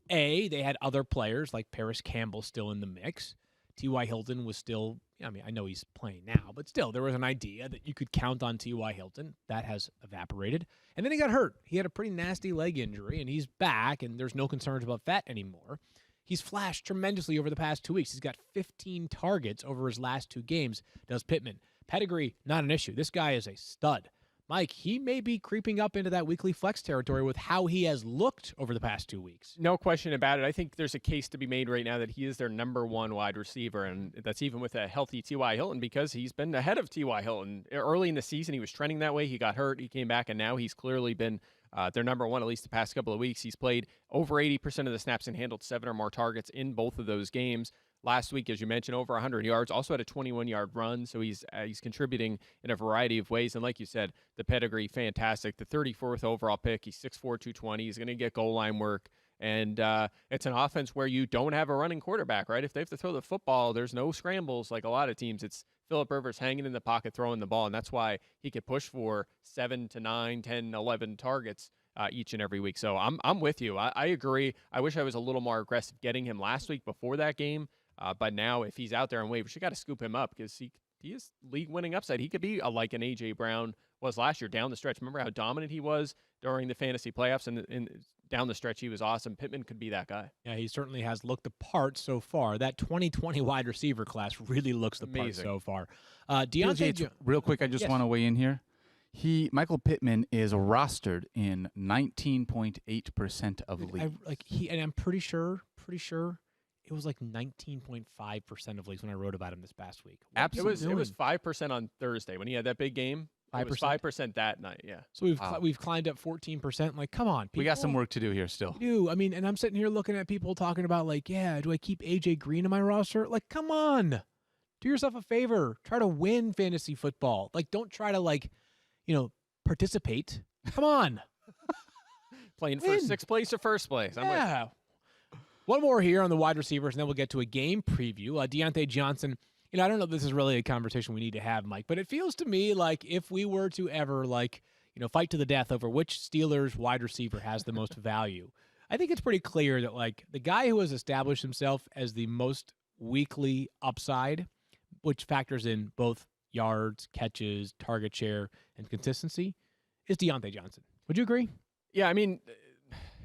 they had other players like Paris Campbell still in the mix. T.Y. Hilton was still, I mean, I know he's playing now, but still, there was an idea that you could count on T.Y. Hilton. That has evaporated. And then he got hurt. He had a pretty nasty leg injury, and he's back, and there's no concerns about that anymore. He's flashed tremendously over the past 2 weeks. He's got 15 targets over his last 2 games, does Pittman. Pedigree, not an issue. This guy is a stud. Mike, he may be creeping up into that weekly flex territory with how he has looked over the past 2 weeks. No question about it. I think there's a case to be made right now that he is their number 1 wide receiver, and that's even with a healthy T.Y. Hilton, because he's been ahead of T.Y. Hilton. Early in the season, he was trending that way. He got hurt. He came back, and now he's clearly been their number 1 at least the past couple of weeks. He's played over 80% of the snaps and handled 7 or more targets in both of those games. Last week, as you mentioned, over 100 yards, also had a 21-yard run, so he's contributing in a variety of ways. And like you said, the pedigree, fantastic. The 34th overall pick, he's 6'4", 220. He's going to get goal line work. And it's an offense where you don't have a running quarterback, right? If they have to throw the football, there's no scrambles like a lot of teams. It's Phillip Rivers hanging in the pocket, throwing the ball, and that's why he could push for 7 to 9, 10, 11 targets each and every week. So I'm with you. I agree. I wish I was a little more aggressive getting him last week before that game. But now, if he's out there on waivers, you got to scoop him up because he is league-winning upside. He could be like an A.J. Brown was last year down the stretch. Remember how dominant he was during the fantasy playoffs? And down the stretch, he was awesome. Pittman could be that guy. Yeah, he certainly has looked the part so far. That 2020 wide receiver class really looks the part so far. Yates, real quick, I just want to weigh in here. Michael Pittman is rostered in 19.8% of leagues. And I'm pretty sure it was like 19.5% of leagues when I wrote about him this past week. Absolutely. It was 5% on Thursday when he had that big game. 5%? It was 5% that night, yeah. So we've climbed up 14%. Like, come on, people. We got some work to do here still. We do. I mean, and I'm sitting here looking at people talking about, like, yeah, do I keep A.J. Green in my roster? Like, come on. Do yourself a favor. Try to win fantasy football. Like, don't try to, participate. Come on. Playing for 6th place or 1st place. Yeah. One more here on the wide receivers, and then we'll get to a game preview. Deontay Johnson, I don't know if this is really a conversation we need to have, Mike, but it feels to me like if we were to ever, fight to the death over which Steelers wide receiver has the most value, I think it's pretty clear that, the guy who has established himself as the most weekly upside, which factors in both yards, catches, target share, and consistency, is Deontay Johnson. Would you agree? Yeah, I mean...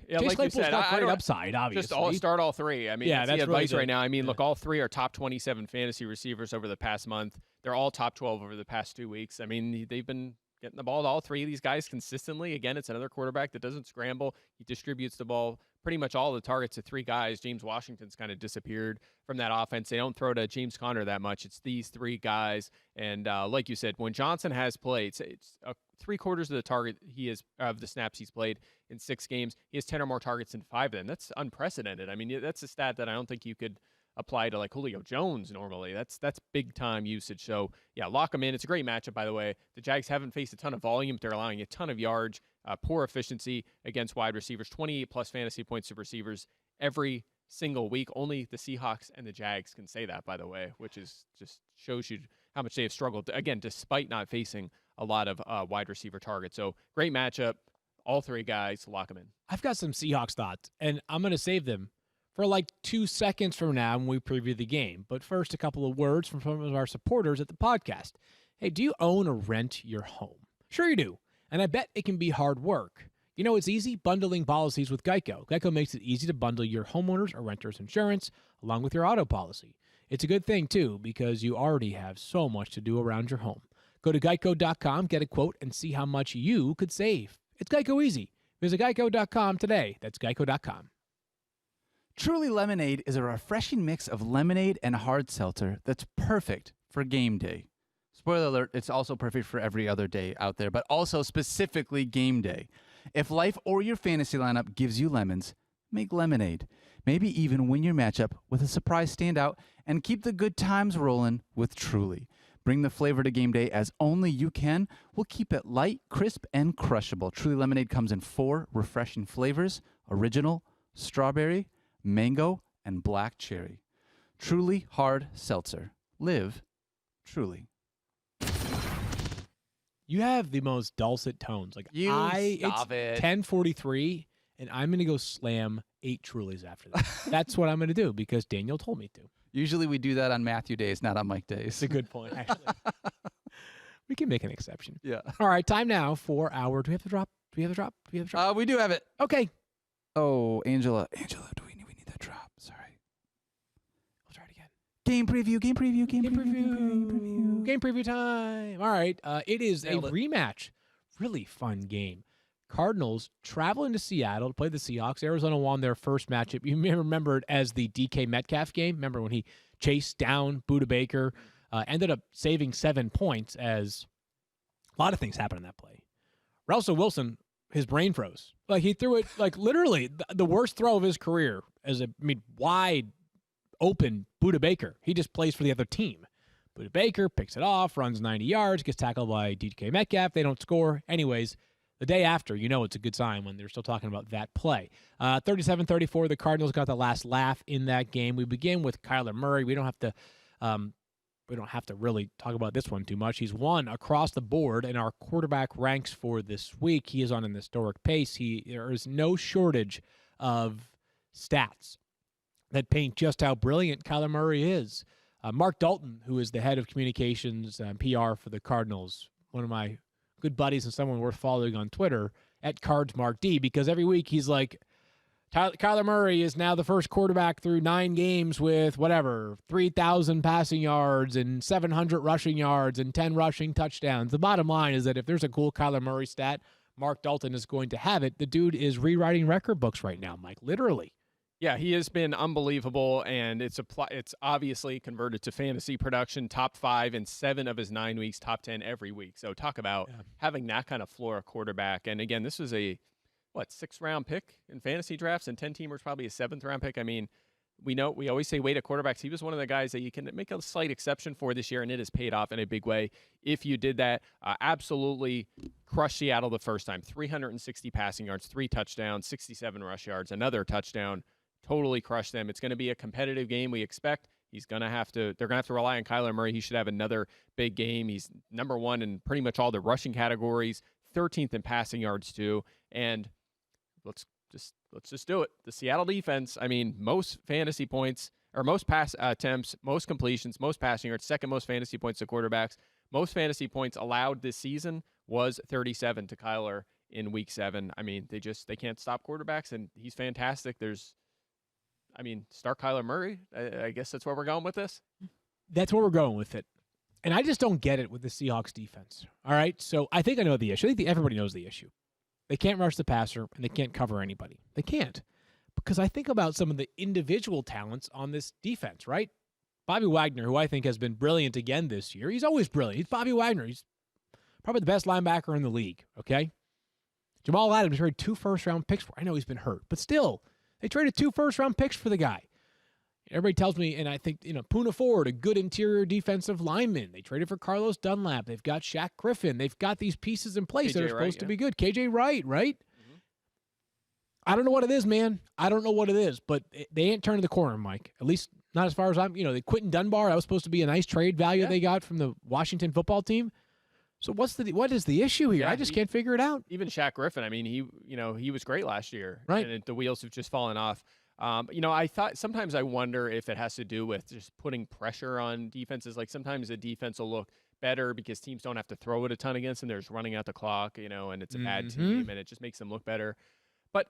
Yeah, Chase like Claypool's you said, got great upside, obviously. Just start all 3. I mean, that's the advice really right now. I mean, look, all 3 are top 27 fantasy receivers over the past month. They're all top 12 over the past 2 weeks. I mean, they've been getting the ball to all 3 of these guys consistently. Again, it's another quarterback that doesn't scramble. He distributes the ball pretty much all the targets to 3 guys. James Washington's kind of disappeared from that offense. They don't throw to James Conner that much. It's these 3 guys. And like you said, when Johnson has played, it's 3/4 of the target of the snaps he's played in 6 games. He has 10 or more targets in 5 of them. That's unprecedented. I mean, that's a stat that I don't think you could apply to Julio Jones normally. That's big time usage. So yeah, lock him in. It's a great matchup, by the way. The Jags haven't faced a ton of volume. They're allowing a ton of yards, poor efficiency against wide receivers, 28 plus fantasy points to receivers every single week. Only the Seahawks and the Jags can say that, by the way, which is just shows you how much they have struggled, again, despite not facing a lot of wide receiver targets. So great matchup. All 3 guys, lock them in. I've got some Seahawks thoughts, and I'm going to save them for 2 seconds from now when we preview the game. But first, a couple of words from some of our supporters at the podcast. Hey, do you own or rent your home? Sure you do, and I bet it can be hard work. It's easy bundling policies with Geico. Geico makes it easy to bundle your homeowners or renters insurance along with your auto policy. It's a good thing, too, because you already have so much to do around your home. Go to geico.com, get a quote, and see how much you could save. It's Geico easy. Visit geico.com today. That's geico.com. Truly Lemonade is a refreshing mix of lemonade and hard seltzer that's perfect for game day. Spoiler alert, it's also perfect for every other day out there, but also specifically game day. If life or your fantasy lineup gives you lemons, make lemonade. Maybe even win your matchup with a surprise standout and keep the good times rolling with Truly. Bring the flavor to game day as only you can. We'll keep it light, crisp, and crushable. Truly Lemonade comes in 4 refreshing flavors: original, strawberry, mango, and black cherry. Truly hard seltzer. Live Truly. You have the most dulcet tones. Like Stop it's it. 10:43, and I'm gonna go slam 8 Trulies after that. That's what I'm gonna do because Daniel told me to. Usually we do that on Matthew days, not on Mike days. It's a good point, actually. We can make an exception. Yeah. All right, time now for our. Do we have to drop? Do we have to drop? Do we have to drop? We do have it. Okay. Oh, Angela, we need that drop. Sorry. We'll try it again. Game preview. Game preview time. All right. It is Nailed a it. rematch. Really fun game. Cardinals traveling to Seattle to play the Seahawks. Arizona won their first matchup. You may remember it as the DK Metcalf game. Remember when he chased down Budda Baker, ended up saving 7 points as a lot of things happened in that play. Russell Wilson, his brain froze. Like he threw it like literally the worst throw of his career as wide open Budda Baker. He just plays for the other team. Budda Baker picks it off, runs 90 yards, gets tackled by DK Metcalf. They don't score. Anyways, the day after, it's a good sign when they're still talking about that play. 37-34, the Cardinals got the last laugh in that game. We begin with Kyler Murray. We don't have to really talk about this one too much. He's won across the board in our quarterback ranks for this week. He is on an historic pace. There is no shortage of stats that paint just how brilliant Kyler Murray is. Mark Dalton, who is the head of communications and PR for the Cardinals, one of my good buddies and someone worth following on Twitter, at CardsMarkD, because every week he's like, Kyler Murray is now the first quarterback through 9 games with 3,000 passing yards and 700 rushing yards and 10 rushing touchdowns. The bottom line is that if there's a cool Kyler Murray stat, Mark Dalton is going to have it. The dude is rewriting record books right now, Mike, literally. Yeah, he has been unbelievable, and it's obviously converted to fantasy production, top 5 in 7 of his 9 weeks, top 10 every week. So talk about having that kind of floor quarterback. And again, this was a 6th-round pick in fantasy drafts, and 10-teamers probably a 7th-round pick. I mean, we always say weight at quarterbacks. He was one of the guys that you can make a slight exception for this year, and it has paid off in a big way. If you did that, absolutely crushed Seattle the first time. 360 passing yards, 3 touchdowns, 67 rush yards, another touchdown. Totally crushed them. It's going to be a competitive game, we expect. They're going to have to rely on Kyler Murray. He should have another big game. He's number 1 in pretty much all the rushing categories, 13th in passing yards too. And let's just do it. The Seattle defense, most fantasy points, or most pass attempts, most completions, most passing yards, second most fantasy points to quarterbacks. Most fantasy points allowed this season was 37 to Kyler in week 7. They can't stop quarterbacks, and he's fantastic. Start Kyler Murray. I guess that's where we're going with this. That's where we're going with it. And I just don't get it with the Seahawks defense. All right? So I think I know the issue. I think everybody knows the issue. They can't rush the passer, and they can't cover anybody. They can't. Because I think about some of the individual talents on this defense, right? Bobby Wagner, who I think has been brilliant again this year. He's always brilliant. He's Bobby Wagner. He's probably the best linebacker in the league, okay? Jamal Adams traded 2 first-round picks for. I know he's been hurt, but still, they traded 2 first-round picks for the guy. Everybody tells me, and I think, Poona Ford, a good interior defensive lineman. They traded for Carlos Dunlap. They've got Shaq Griffin. They've got these pieces in place that are supposed to be good. KJ Wright, right? Mm-hmm. I don't know what it is, man. I don't know what it is, but they ain't turning the corner, Mike. At least not as far as the Quentin Dunbar, that was supposed to be a nice trade value they got from the Washington football team. So what is the issue here? I just can't figure it out. Even Shaq Griffin, he was great last year. Right. And the wheels have just fallen off. Sometimes I wonder if it has to do with just putting pressure on defenses. Like sometimes a defense will look better because teams don't have to throw it a ton against them. They're just running out the clock, and it's a bad team, and it just makes them look better. But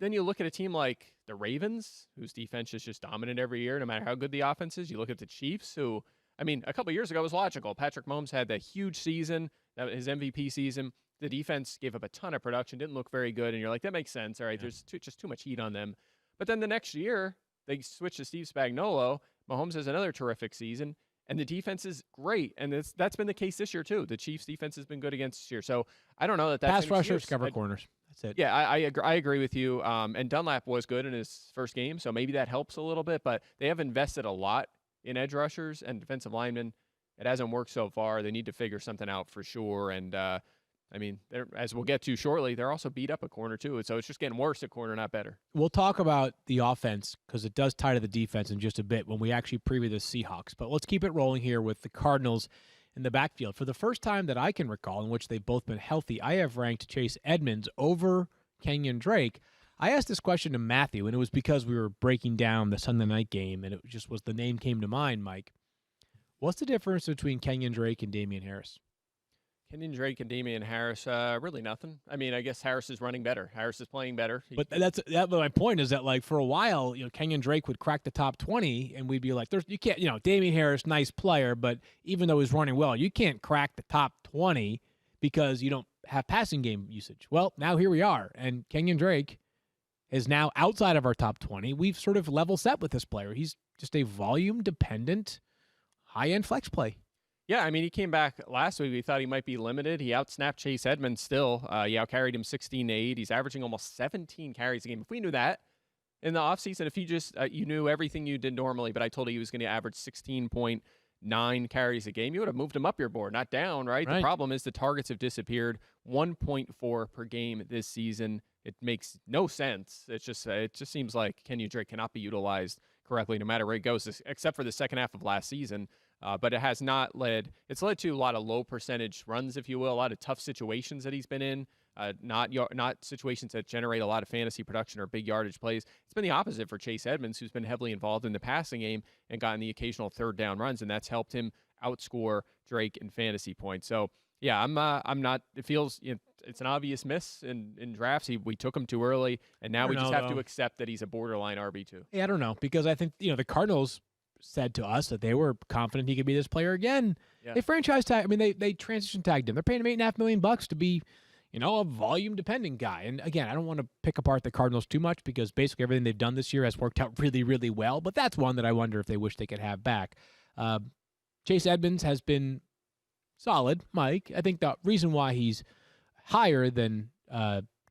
then you look at a team like the Ravens, whose defense is just dominant every year, no matter how good the offense is. You look at the Chiefs, who, a couple of years ago was logical. Patrick Mahomes had that huge season, his MVP season. The defense gave up a ton of production, didn't look very good, and you're like, that makes sense. All right, there's just too much heat on them. But then the next year, they switch to Steve Spagnuolo. Mahomes has another terrific season, And the defense is great, and that's been the case this year too. The Chiefs' defense has been good against this year, so I don't know that's pass rushers cover corners. That's it. Yeah, I agree with you. And Dunlap was good in his first game, so maybe that helps a little bit. But they have invested a lot in edge rushers and defensive linemen. It hasn't worked so far. They need to figure something out for sure. And I mean, as we'll get to shortly, they're also beat up a corner too. So it's just getting worse at corner, not better. We'll talk about the offense because it does tie to the defense in just a bit when we actually preview the Seahawks. But let's keep it rolling here with the Cardinals in the backfield. For the first time that I can recall in which they've both been healthy, I have ranked Chase Edmonds over Kenyon Drake. I asked this question to Matthew, and it was because we were breaking down the Sunday night game, and it just was the name came to mind, Mike. What's the difference between Kenyon Drake and Damian Harris? Kenyon Drake and Damian Harris, really nothing. I mean, I guess Harris is running better. Harris is playing better. But my point is that, like, for a while, Kenyon Drake would crack the top 20, and we'd be like, you can't, Damian Harris, nice player, but even though he's running well, you can't crack the top 20 because you don't have passing game usage. Well, now here we are, and Kenyon Drake is now outside of our top 20. We've sort of level set with this player. He's just a volume-dependent, high-end flex play. Yeah, I mean, he came back last week. We thought he might be limited. He outsnapped Chase Edmonds still. He outcarried him 16-8. He's averaging almost 17 carries a game. If we knew that in the offseason, if you just you knew everything you did normally, but I told you he was going to average 16.9 carries a game, you would have moved him up your board, not down, right? The problem is the targets have disappeared. 1.4 per game this season. It makes no sense. It just seems like Kenyon Drake cannot be utilized correctly no matter where he goes, except for the second half of last season. But it has not led. It's led to a lot of low percentage runs, if you will, a lot of tough situations that he's been in, not situations that generate a lot of fantasy production or big yardage plays. It's been the opposite for Chase Edmonds, who's been heavily involved in the passing game and gotten the occasional third down runs, and that's helped him outscore Drake in fantasy points. So yeah, I'm not. It feels it's an obvious miss in drafts. We took him too early, and now we just have to accept that he's a borderline RB2. Yeah, I don't know, because I think the Cardinals said to us that they were confident he could be this player again. Yeah. They franchise tag. I mean, they transition tagged him. They're paying him $8.5 million to be, a volume dependent guy. And again, I don't want to pick apart the Cardinals too much because basically everything they've done this year has worked out really, really well. But that's one that I wonder if they wish they could have back. Chase Edmonds has been solid, Mike. I think the reason why he's higher than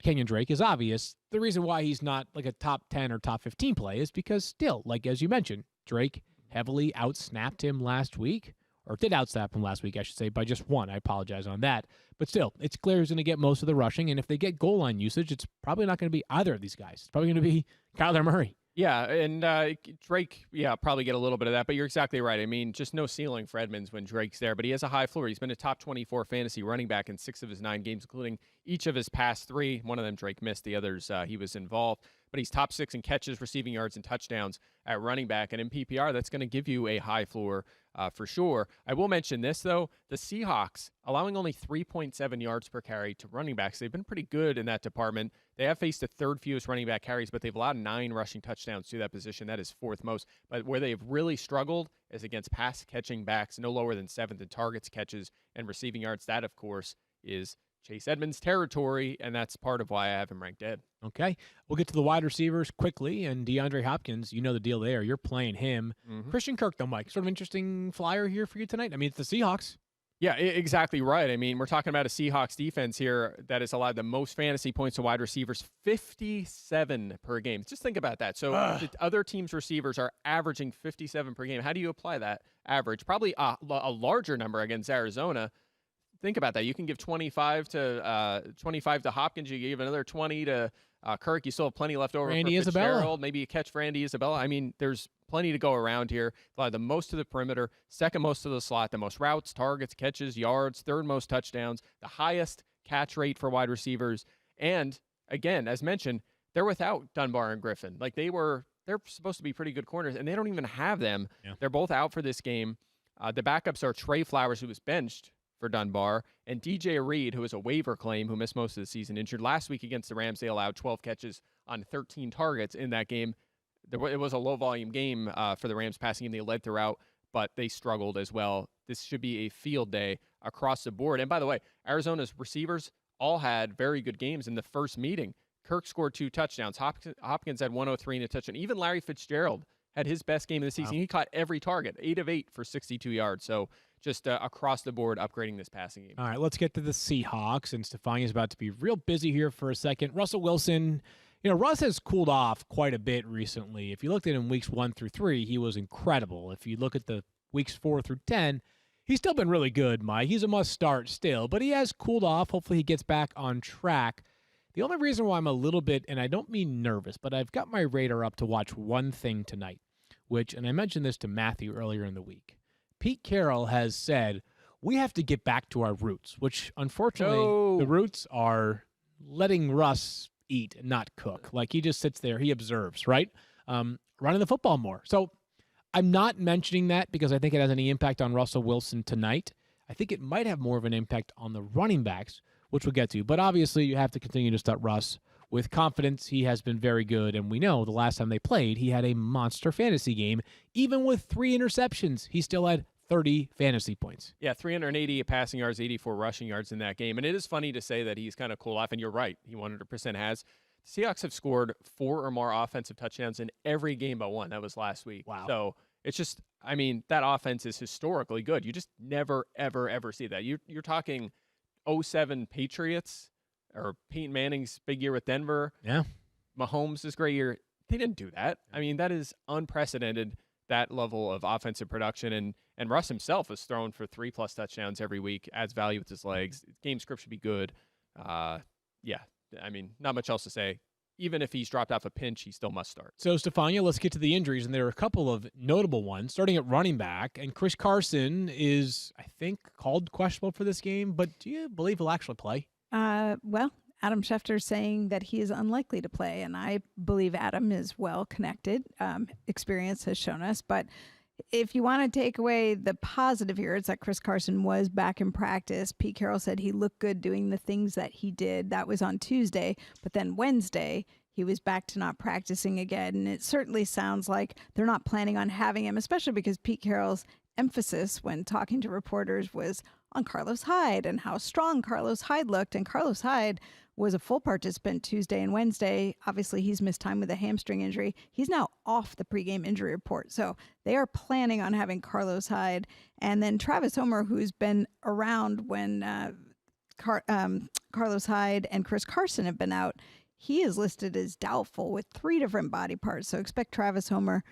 Kenyon Drake is obvious. The reason why he's not like a top 10 or top 15 play is because still, like as you mentioned, Drake heavily outsnapped him last week, or did outsnap him last week, I should say, by just one. I apologize on that. But still, it's clear he's going to get most of the rushing, and if they get goal line usage, it's probably not going to be either of these guys. It's probably going to be Kyler Murray. Yeah, and Drake, probably get a little bit of that, but you're exactly right. I mean, just no ceiling for Edmonds when Drake's there, but he has a high floor. He's been a top 24 fantasy running back in 6 of his 9 games, including each of his past 3. One of them Drake missed, the others he was involved. But he's top 6 in catches, receiving yards, and touchdowns at running back. And in PPR, that's going to give you a high floor for sure. I will mention this, though. The Seahawks, allowing only 3.7 yards per carry to running backs. They've been pretty good in that department. They have faced the 3rd fewest running back carries, but they've allowed 9 rushing touchdowns to that position. That is 4th most. But where they've really struggled is against pass-catching backs, no lower than 7th in targets, catches, and receiving yards. That, of course, is Chase Edmonds' territory, and that's part of why I have him ranked dead. Okay. We'll get to the wide receivers quickly, and DeAndre Hopkins, you know the deal there. You're playing him. Mm-hmm. Christian Kirk, though, Mike, sort of interesting flyer here for you tonight. I mean, it's the Seahawks. Yeah, exactly right. I mean, we're talking about a Seahawks defense here that has allowed the most fantasy points to wide receivers, 57 per game. Just think about that. So the other teams' receivers are averaging 57 per game. How do you apply that average? Probably a larger number against Arizona. Think about that. You can give 25 to Hopkins. You give another 20 to Kirk. You still have plenty left over Randy for Fitzgerald. Isabella. Maybe a catch for Randy Isabella. I mean, there's plenty to go around here. The most to the perimeter, 2nd most to the slot, the most routes, targets, catches, yards, 3rd most touchdowns, the highest catch rate for wide receivers. And again, as mentioned, they're without Dunbar and Griffin. Like they're supposed to be pretty good corners, and they don't even have them. Yeah. They're both out for this game. The backups are Trey Flowers, who was benched for Dunbar, and DJ Reed, who is a waiver claim, who missed most of the season, injured last week against the Rams. They allowed 12 catches on 13 targets in that game. It was a low-volume game for the Rams passing game. They led throughout, but they struggled as well. This should be a field day across the board. And by the way, Arizona's receivers all had very good games in the first meeting. Kirk scored 2 touchdowns. Hopkins had 103 and a touchdown. Even Larry Fitzgerald had his best game of the season. Wow. He caught every target, 8 of 8 for 62 yards. So just across the board upgrading this passing game. All right, let's get to the Seahawks, and Stephania's about to be real busy here for a second. Russell Wilson, Russ has cooled off quite a bit recently. If you looked at him weeks 1 through 3, he was incredible. If you look at the weeks 4 through 10, he's still been really good, Mike. He's a must-start still, but he has cooled off. Hopefully he gets back on track. The only reason why I'm a little bit, and I don't mean nervous, but I've got my radar up to watch one thing tonight, and I mentioned this to Matthew earlier in the week. Pete Carroll has said, we have to get back to our roots, which unfortunately the roots are letting Russ eat and not cook. Like he just sits there, he observes, right? Running the football more. So I'm not mentioning that because I think it has any impact on Russell Wilson tonight. I think it might have more of an impact on the running backs, which we'll get to. But obviously you have to continue to start Russ with confidence. He has been very good, and we know the last time they played, he had a monster fantasy game. Even with 3 interceptions, he still had 30 fantasy points. Yeah, 380 passing yards, 84 rushing yards in that game. And it is funny to say that he's kind of cooled off, and you're right, he 100% has. The Seahawks have scored 4 or more offensive touchdowns in every game but one. That was last week. Wow. So it's just, that offense is historically good. You just never, ever, ever see that. You're talking 07 Patriots, or Peyton Manning's big year with Denver. Yeah. Mahomes' great year. They didn't do that. That is unprecedented, that level of offensive production. And Russ himself has thrown for 3+ touchdowns every week, adds value with his legs. Game script should be good. Not much else to say. Even if he's dropped off a pinch, he still must start. So, Stephania, let's get to the injuries, and there are a couple of notable ones, starting at running back. And Chris Carson is, I think, called questionable for this game, but do you believe he'll actually play? Well, Adam Schefter's saying that he is unlikely to play, and I believe Adam is well connected. Experience has shown us, but if you want to take away the positive here, it's that Chris Carson was back in practice. Pete Carroll said he looked good doing the things that he did. That was on Tuesday, but then Wednesday he was back to not practicing again, and it certainly sounds like they're not planning on having him, especially because Pete Carroll's emphasis when talking to reporters was on Carlos Hyde and how strong Carlos Hyde looked. And Carlos Hyde was a full participant Tuesday and Wednesday. Obviously, he's missed time with a hamstring injury. He's now off the pregame injury report. So they are planning on having Carlos Hyde. And then Travis Homer, who's been around when Carlos Hyde and Chris Carson have been out, he is listed as doubtful with 3 different body parts. So expect Travis Homer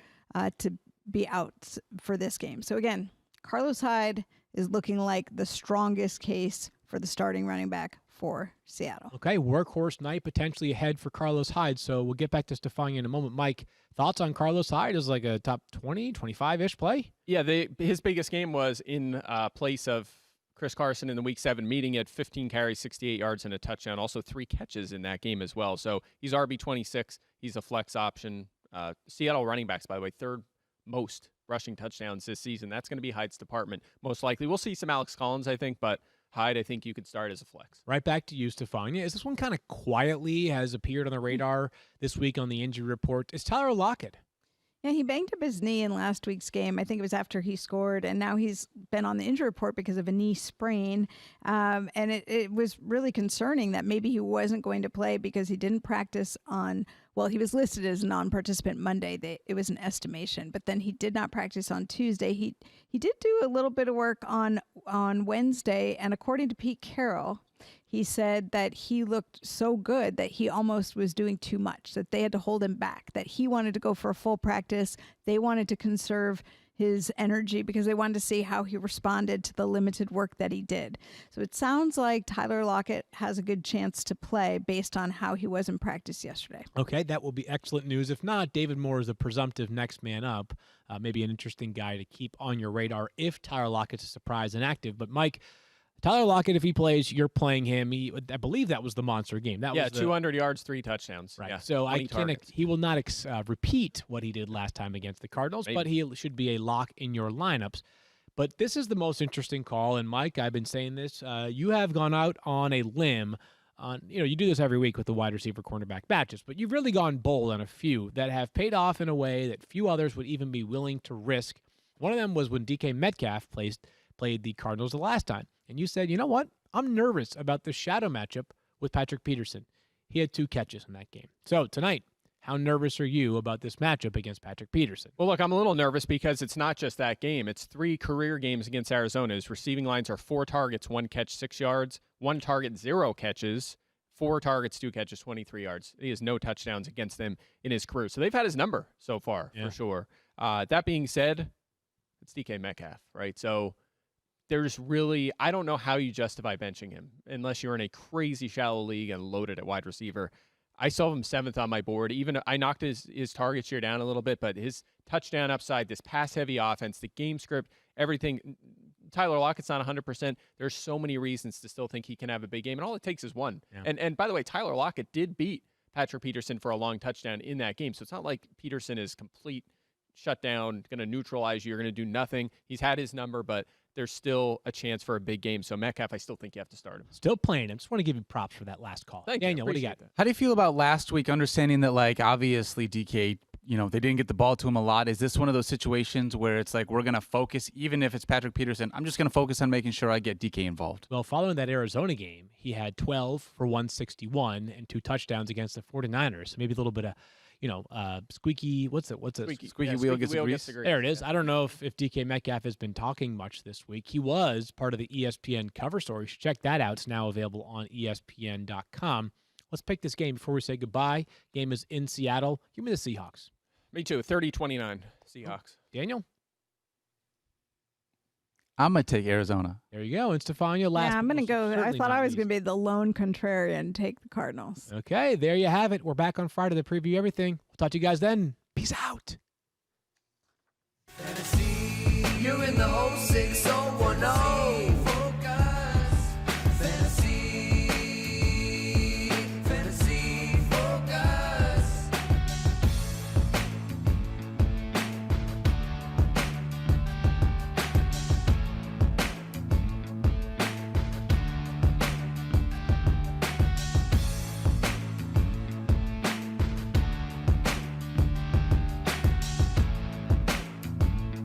to be out for this game. So again, Carlos Hyde is looking like the strongest case for the starting running back for Seattle. Okay, workhorse night potentially ahead for Carlos Hyde. So we'll get back to Stephania in a moment. Mike, thoughts on Carlos Hyde as like a top 20, 25-ish play? Yeah, his biggest game was in place of Chris Carson in the Week 7 meeting. He had 15 carries, 68 yards, and a touchdown. Also 3 catches in that game as well. So he's RB26. He's a flex option. Seattle running backs, by the way, 3rd most rushing touchdowns this season. That's going to be Hyde's department, most likely. We'll see some Alex Collins, I think, but Hyde, I think you could start as a flex. Right back to you, Stephania. Is this one kind of quietly has appeared on the radar this week on the injury report? Is Tyler Lockett? Yeah, he banged up his knee in last week's game. I think it was after he scored, and now he's been on the injury report because of a knee sprain. And it was really concerning that maybe he wasn't going to play because he didn't practice on, well, he was listed as a non-participant Monday. It was an estimation, but then he did not practice on Tuesday. He did do a little bit of work on Wednesday, and according to Pete Carroll, he said that he looked so good that he almost was doing too much, that they had to hold him back, that he wanted to go for a full practice. They wanted to conserve his energy because they wanted to see how he responded to the limited work that he did. So it sounds like Tyler Lockett has a good chance to play based on how he was in practice yesterday. Okay, that will be excellent news. If not, David Moore is the presumptive next man up. Maybe an interesting guy to keep on your radar if Tyler Lockett's a surprise and active. But Mike, Tyler Lockett, if he plays, you're playing him. I believe that was the monster game. That was 200 yards, 3 touchdowns. Right. Yeah, so he will not repeat what he did last time against the Cardinals, but he should be a lock in your lineups. But this is the most interesting call. And Mike, I've been saying this. You have gone out on a limb. You do this every week with the wide receiver cornerback matches, but you've really gone bold on a few that have paid off in a way that few others would even be willing to risk. One of them was when DK Metcalf played the Cardinals the last time. And you said, you know what? I'm nervous about the shadow matchup with Patrick Peterson. He had 2 catches in that game. So tonight, How nervous are you about this matchup against Patrick Peterson? Well, look, I'm a little nervous because it's not just that game. It's 3 career games against Arizona. His receiving lines are 4 targets, 1 catch, 6 yards, 1 target, 0 catches, 4 targets, 2 catches, 23 yards. He has no touchdowns against them in his career. So they've had his number so far, for sure. That being said, it's DK Metcalf, right? So there's really, I don't know how you justify benching him unless you're in a crazy shallow league and loaded at wide receiver. I saw him 7th on my board. Even I knocked his target share down a little bit, but his touchdown upside, this pass-heavy offense, the game script, everything. Tyler Lockett's not 100%. There's so many reasons to still think he can have a big game, and all it takes is one. Yeah. And by the way, Tyler Lockett did beat Patrick Peterson for a long touchdown in that game, so it's not like Peterson is complete shutdown, going to neutralize you, you're going to do nothing. He's had his number, but there's still a chance for a big game. So Metcalf, I still think you have to start him. Still playing him. Just want to give you props for that last call. Thank Daniel, you. what do you got? How do you feel about last week, understanding that, like, obviously DK, they didn't get the ball to him a lot? Is this one of those situations where it's like, we're going to focus, even if it's Patrick Peterson, I'm just going to focus on making sure I get DK involved? Well, following that Arizona game, he had 12 for 161 and 2 touchdowns against the 49ers. So maybe a little bit of, squeaky, what's it? Squeaky wheel gets the grease. There it is. I don't know if DK Metcalf has been talking much this week. He was part of the ESPN cover story. You should check that out. It's now available on ESPN.com. Let's pick this game before we say goodbye. Game is in Seattle. Give me the Seahawks. Me too. 30-29 Seahawks. Daniel? I'm going to take Arizona. There you go. And Stephania, last. Yeah, I'm going to go. I thought I was going to be the lone contrarian, take the Cardinals. Okay, there you have it. We're back on Friday to preview everything. We'll talk to you guys then. Peace out. Tennessee, you're in the 06